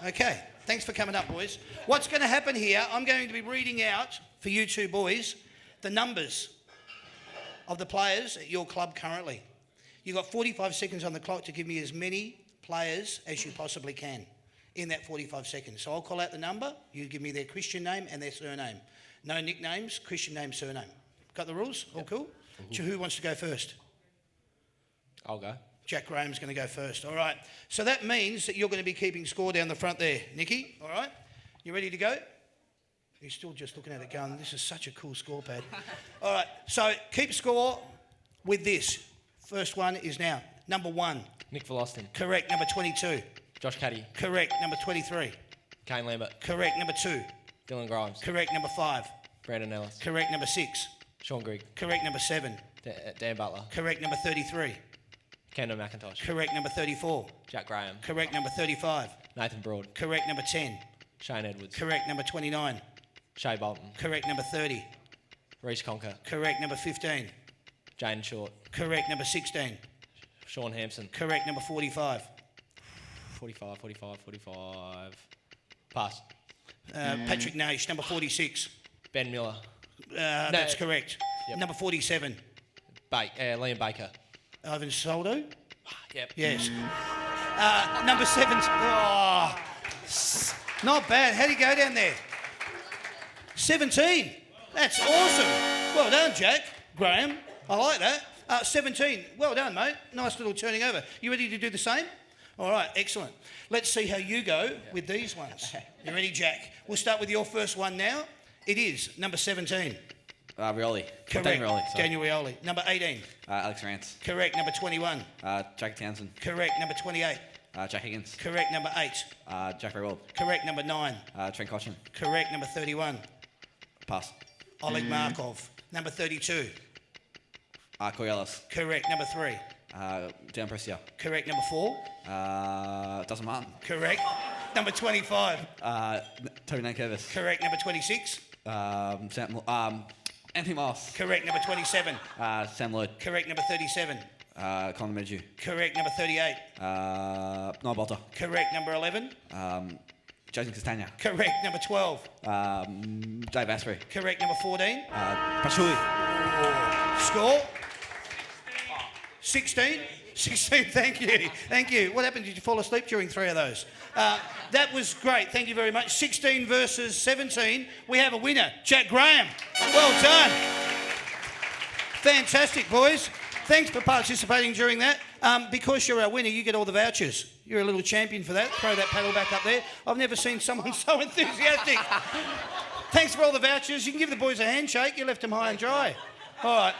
Okay. Thanks for coming up, boys. What's going to happen here, I'm going to be reading out for you two boys the numbers of the players at your club currently. You've got 45 seconds on the clock to give me as many players as you possibly can in that 45 seconds. So I'll call out the number. You give me their Christian name and their surname. No nicknames, Christian name, surname. Got the rules? All cool? Mm-hmm. So who wants to go first? I'll go. Jack Graham's going to go first. All right. So that means that you're going to be keeping score down the front there, Nikki. All right. You ready to go? You're still just looking at it going, this is such a cool score pad. All right. So keep score with this. First one is now. Number 1. Nick Veloston. Correct. Number 22. Josh Caddy. Correct. Number 23. Kane Lambert. Correct. Number 2. Dylan Grimes. Correct. Number 5. Brandon Ellis. Correct. Number 6. Sean Grigg. Correct. Number 7. Dan Butler. Correct. Number 33. Kendall McIntosh. Correct. Number 34. Jack Graham. Correct. Number 35. Nathan Broad. Correct. Number 10. Shane Edwards. Correct. Number 29. Shea Bolton. Correct. Number 30. Reece Conker. Correct. Number 15. Jane Short. Correct. Number 16. Sean Hampson. Correct. Number 45. 45. Pass. Patrick Naish. Number 46. Ben Miller. That's correct. Yep. Number 47. Liam Baker. Ivan Soldo. Yep. Yes. Number 7. Oh, not bad. How'd he go down there? 17. That's awesome. Well done, Jack Graham. I like that. 17. Well done, mate. Nice little turning over. You ready to do the same? All right, excellent. Let's see how you go with these ones. You ready, Jack? We'll start with your first one now. It is number 17. Rioli. Correct. Daniel Rioli. Sorry. Daniel Rioli. Number 18. Alex Rance. Correct. Number 21. Jack Townsend. Correct. Number 28. Jack Higgins. Correct. Number 8. Jack Rewald. Correct. Number 9. Trent Cotchin. Correct. Number 31. Pass. Oleg Markov. Number 32. Corey Ellis. Correct. Number 3. Dan Prestia. Correct. Number 4. Dustin Martin. Correct. Number 25. Toby Nankervis. Correct. Number 26. Anthony Moss. Correct. Number 27. Sam Lloyd. Correct. Number 37. Conor Medju. Correct. Number 38. Noel Bolter. Correct. Number 11. Jason Castagna. Correct. Number 12. Dave Asprey. Correct. Number 14. Pachuli. Score? 16? 16, thank you. Thank you. What happened? Did you fall asleep during 3 of those? That was great. Thank you very much. 16 versus 17. We have a winner, Jack Graham. Well done. Fantastic, boys. Thanks for participating during that. Because you're our winner, you get all the vouchers. You're a little champion for that. Throw that paddle back up there. I've never seen someone so enthusiastic. Thanks for all the vouchers. You can give the boys a handshake. You left them high and dry. All right.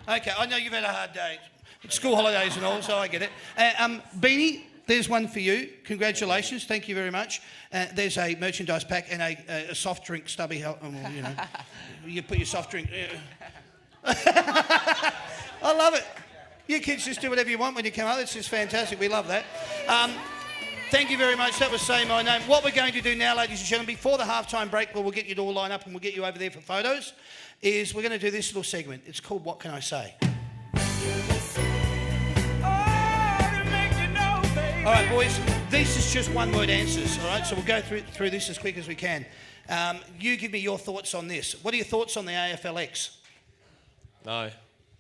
Okay, I know you've had a hard day. It's school holidays and all, so I get it. Beanie, there's one for you. Congratulations. Thank you very much. There's a merchandise pack and a soft drink stubby. Well, you know, you put your soft drink. I love it. You kids just do whatever you want when you come out. It's just fantastic. We love that. Thank you very much. That was Say My Name. What we're going to do now, ladies and gentlemen, before the halftime break, where we'll get you to all line up and we'll get you over there for photos, is we're going to do this little segment. It's called What Can I Say? All right, boys, this is just one-word answers, all right? So we'll go through this as quick as we can. You give me your thoughts on this. What are your thoughts on the AFLX? No.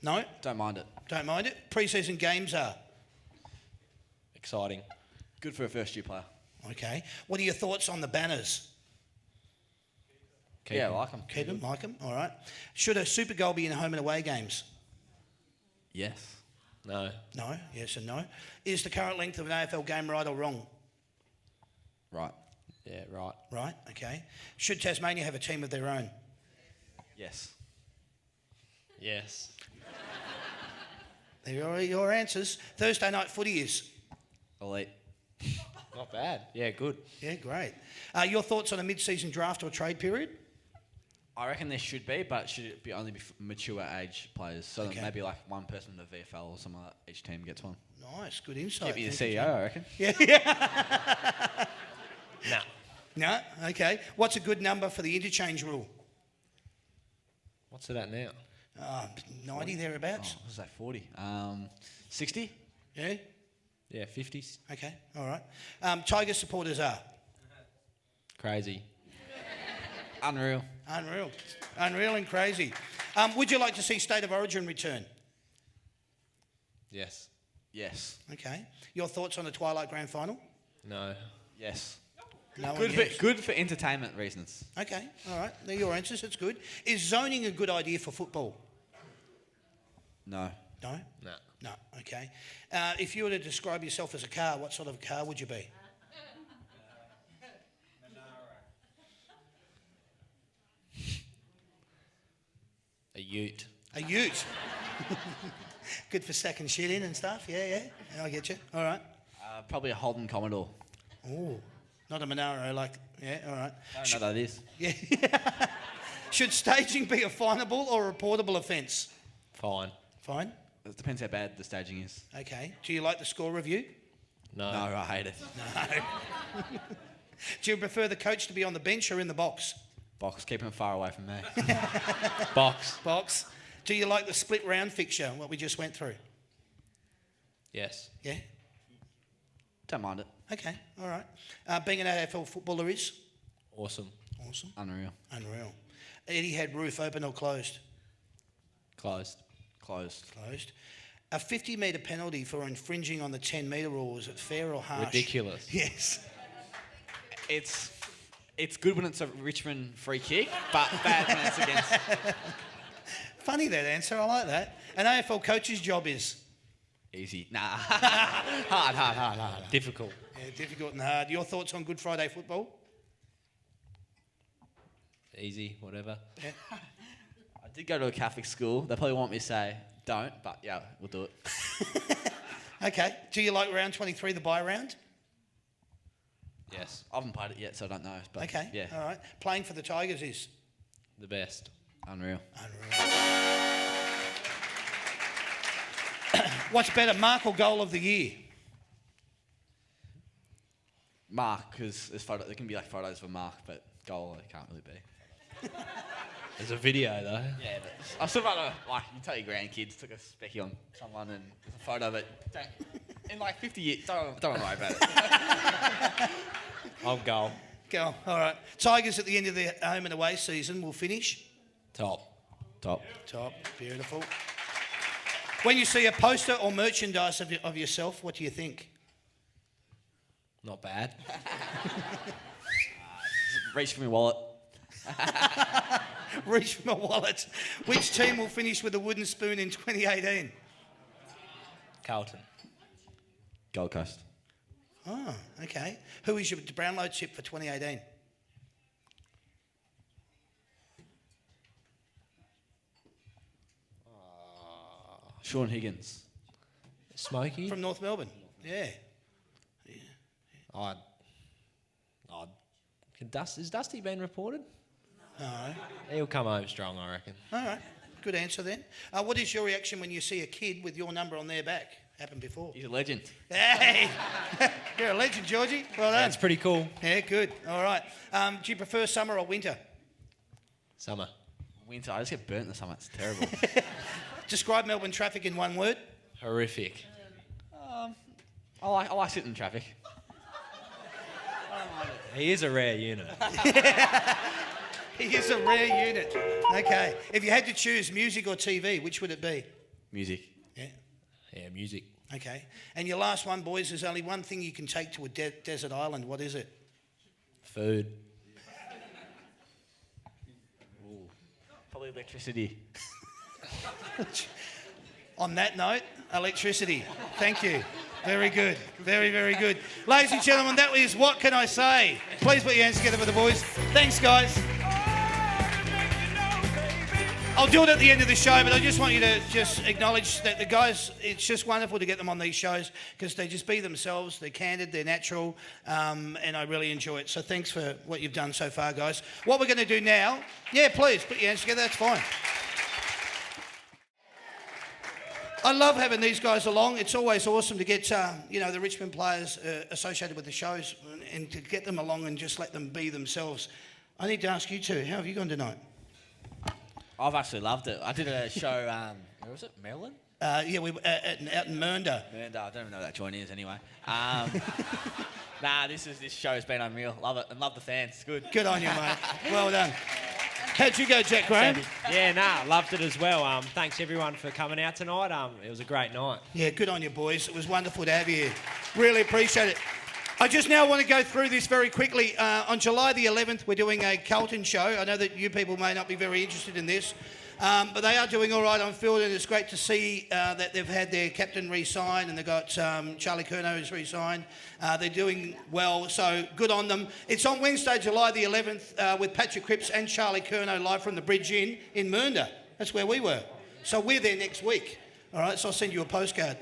No? Don't mind it. Don't mind it? Pre-season games are? Exciting. Good for a first-year player. Okay. What are your thoughts on the banners? I like them. Keep them, like them, all right. Should a Super Goal be in home and away games? Yes. No. No, yes and no. Is the current length of an AFL game right or wrong? Right. Yeah, right. Right, okay. Should Tasmania have a team of their own? Yes. Yes. There are your answers. Thursday night footy is? Elite. Not bad. Yeah, good. Yeah, great. Your thoughts on a mid-season draft or trade period? I reckon there should be, but should it be only be mature age players? So Okay. that maybe like one person in the VFL or something like that, each team gets one. Nice, good insight. Get me the Thank you, CEO, Jim. I reckon. Yeah. Nah. No? Okay. What's a good number for the interchange rule? What's it at now? 90 thereabouts. What was that, 40? 60? Yeah? Yeah, 50s. Okay, all right. Tiger supporters are? Crazy. Unreal. Unreal. Unreal and crazy. Would you like to see State of Origin return? Yes. Yes. Okay. Your thoughts on the Twilight Grand Final? No. Yes. No Good one for, yes. good for entertainment reasons. Okay, all right. They're your answers. That's good. Is zoning a good idea for football? No. No? No. No, okay. If you were to describe yourself as a car, what sort of car would you be? A ute. A ute. Good for stacking shit in and stuff. Yeah, I get you. All right. Probably a Holden Commodore. Oh, not a Monaro, like, yeah, all right. I don't know what that is. Yeah. Should staging be a finable or a reportable offence? Fine. Fine. It depends how bad the staging is. Okay. Do you like the score review? No. No, I hate it. Do you prefer the coach to be on the bench or in the box? Box, keeping it far away from me. Box. Box. Do you like the split round fixture, what we just went through? Yes. Yeah? Don't mind it. Okay, all right. Being an AFL footballer is? Awesome. Awesome. Unreal. Unreal. Etihad roof open or closed? Closed. Closed. Closed. A 50-metre penalty for infringing on the 10-metre rule, is it fair or harsh? Ridiculous. Yes. It's good when it's a Richmond free kick, but bad when it's against. Funny that answer, I like that. An AFL coach's job is? Easy. Nah. Hard. Difficult. Yeah, difficult and hard. Your thoughts on Good Friday football? Easy, whatever. Yeah. I did go to a Catholic school. They probably want me to say don't, but yeah, we'll do it. Okay. Do you like round 23, the bye round? Yes. I haven't played it yet, so I don't know. But Okay. yeah, All right. Playing for the Tigers is? The best. unreal. What's better, mark or goal of the year? Mark, because there can be like photos of Mark, but goal it can't really be. There's a video though. Yeah, but I still rather like you tell your grandkids took a specky on someone and there's a photo of it. In like 50 years, don't worry about it. I'll go. Go. All right. Tigers at the end of the home and away season will finish. Top. Top. Beautiful. When you see a poster or merchandise of yourself, what do you think? Not bad. Reach for my wallet. Reach for my wallet. Which team will finish with a wooden spoon in 2018? Carlton. Gold Coast. Oh, okay. Who is your Brownlow tip for 2018? Sean Higgins. Smokey. From North Melbourne. Yeah. Is Dusty been reported? No. He'll come home strong, I reckon. All right. Good answer then. What is your reaction when you see a kid with your number on their back? Happened before. He's a legend. Hey! You're a legend, Georgie. Well done. That's pretty cool. Yeah, good. All right. Do you prefer summer or winter? Summer. Winter. I just get burnt in the summer. It's terrible. Describe Melbourne traffic in one word. Horrific. I like sitting in traffic. He is a rare unit. He is a rare unit. Okay. If you had to choose music or TV, which would it be? Music. Yeah. Yeah, music. Okay. And your last one, boys, there's only one thing you can take to a desert island. What is it? Food. Probably electricity. On that note, electricity. Thank you. Very good. Very, very good. Ladies and gentlemen, that is What Can I Say? Please put your hands together for the boys. Thanks, guys. I'll do it at the end of the show, but I just want you to just acknowledge that the guys, it's just wonderful to get them on these shows because they just be themselves, they're candid, they're natural, and I really enjoy it. So thanks for what you've done so far, guys. What we're going to do now, yeah, please, put your hands together, that's fine. I love having these guys along. It's always awesome to get, the Richmond players associated with the shows and to get them along and just let them be themselves. I need to ask you two, how have you gone tonight? I've actually loved it. I did a show, where was it? Maryland? Yeah, we were out in Mernda. I don't even know what that joint is anyway. This show's been unreal. Love it and love the fans. It's good. Good on you, mate. Well done. How'd you go, Jack Graham? Yeah, loved it as well. Thanks everyone for coming out tonight. It was a great night. Yeah, good on you, boys. It was wonderful to have you here. Really appreciate it. I just now want to go through this very quickly. On July the 11th, we're doing a Carlton show. I know that you people may not be very interested in this. But they are doing all right on field, and it's great to see that they've had their captain re-signed, and they've got Charlie Curnow who's re-signed. They're doing well, so good on them. It's on Wednesday, July the 11th, with Patrick Cripps and Charlie Curnow live from the Bridge Inn in Mernda. That's where we were. So we're there next week. All right, so I'll send you a postcard.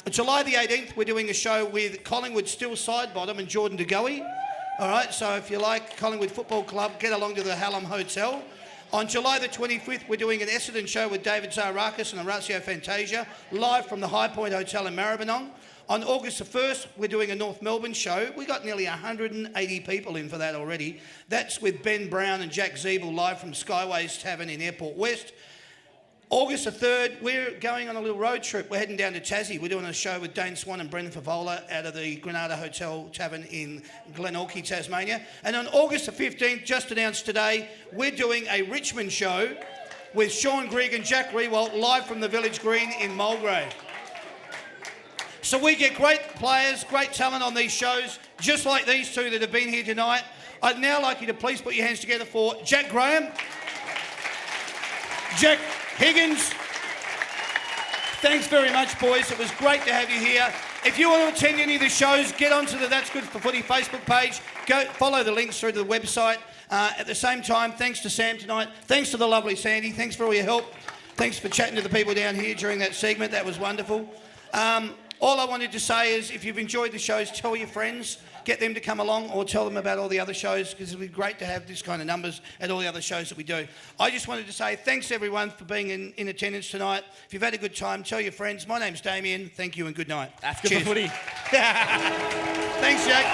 July the 18th, we're doing a show with Collingwood Still Sidebottom and Jordan De Goey. All right, so if you like Collingwood Football Club, get along to the Hallam Hotel. On July the 25th, we're doing an Essendon show with David Zaharakis and Horacio Fantasia, live from the High Point Hotel in Maribyrnong. On August the 1st, we're doing a North Melbourne show. We got nearly 180 people in for that already. That's with Ben Brown and Jack Zeeble, live from Skyways Tavern in Airport West. August the 3rd, we're going on a little road trip. We're heading down to Tassie. We're doing a show with Dane Swan and Brendan Favola out of the Granada Hotel Tavern in Glenorchy, Tasmania. And on August the 15th, just announced today, we're doing a Richmond show with Sean Grigg and Jack Rewalt live from the Village Green in Mulgrave. So we get great players, great talent on these shows, just like these two that have been here tonight. I'd now like you to please put your hands together for Jack Graham, Jack Higgins. Thanks very much, boys. It was great to have you here. If you want to attend any of the shows, get onto the That's Good for Footy Facebook page. Go follow the links through to the website. At the same time, thanks to Sam tonight. Thanks to the lovely Sandy. Thanks for all your help. Thanks for chatting to the people down here during that segment. That was wonderful. All I wanted to say is if you've enjoyed the shows, tell your friends. Get them to come along or tell them about all the other shows, because it'll be great to have this kind of numbers at all the other shows that we do. I just wanted to say thanks, everyone, for being in attendance tonight. If you've had a good time, tell your friends. My name's Damien. Thank you and good night. That's good for footy. Thanks, Jack.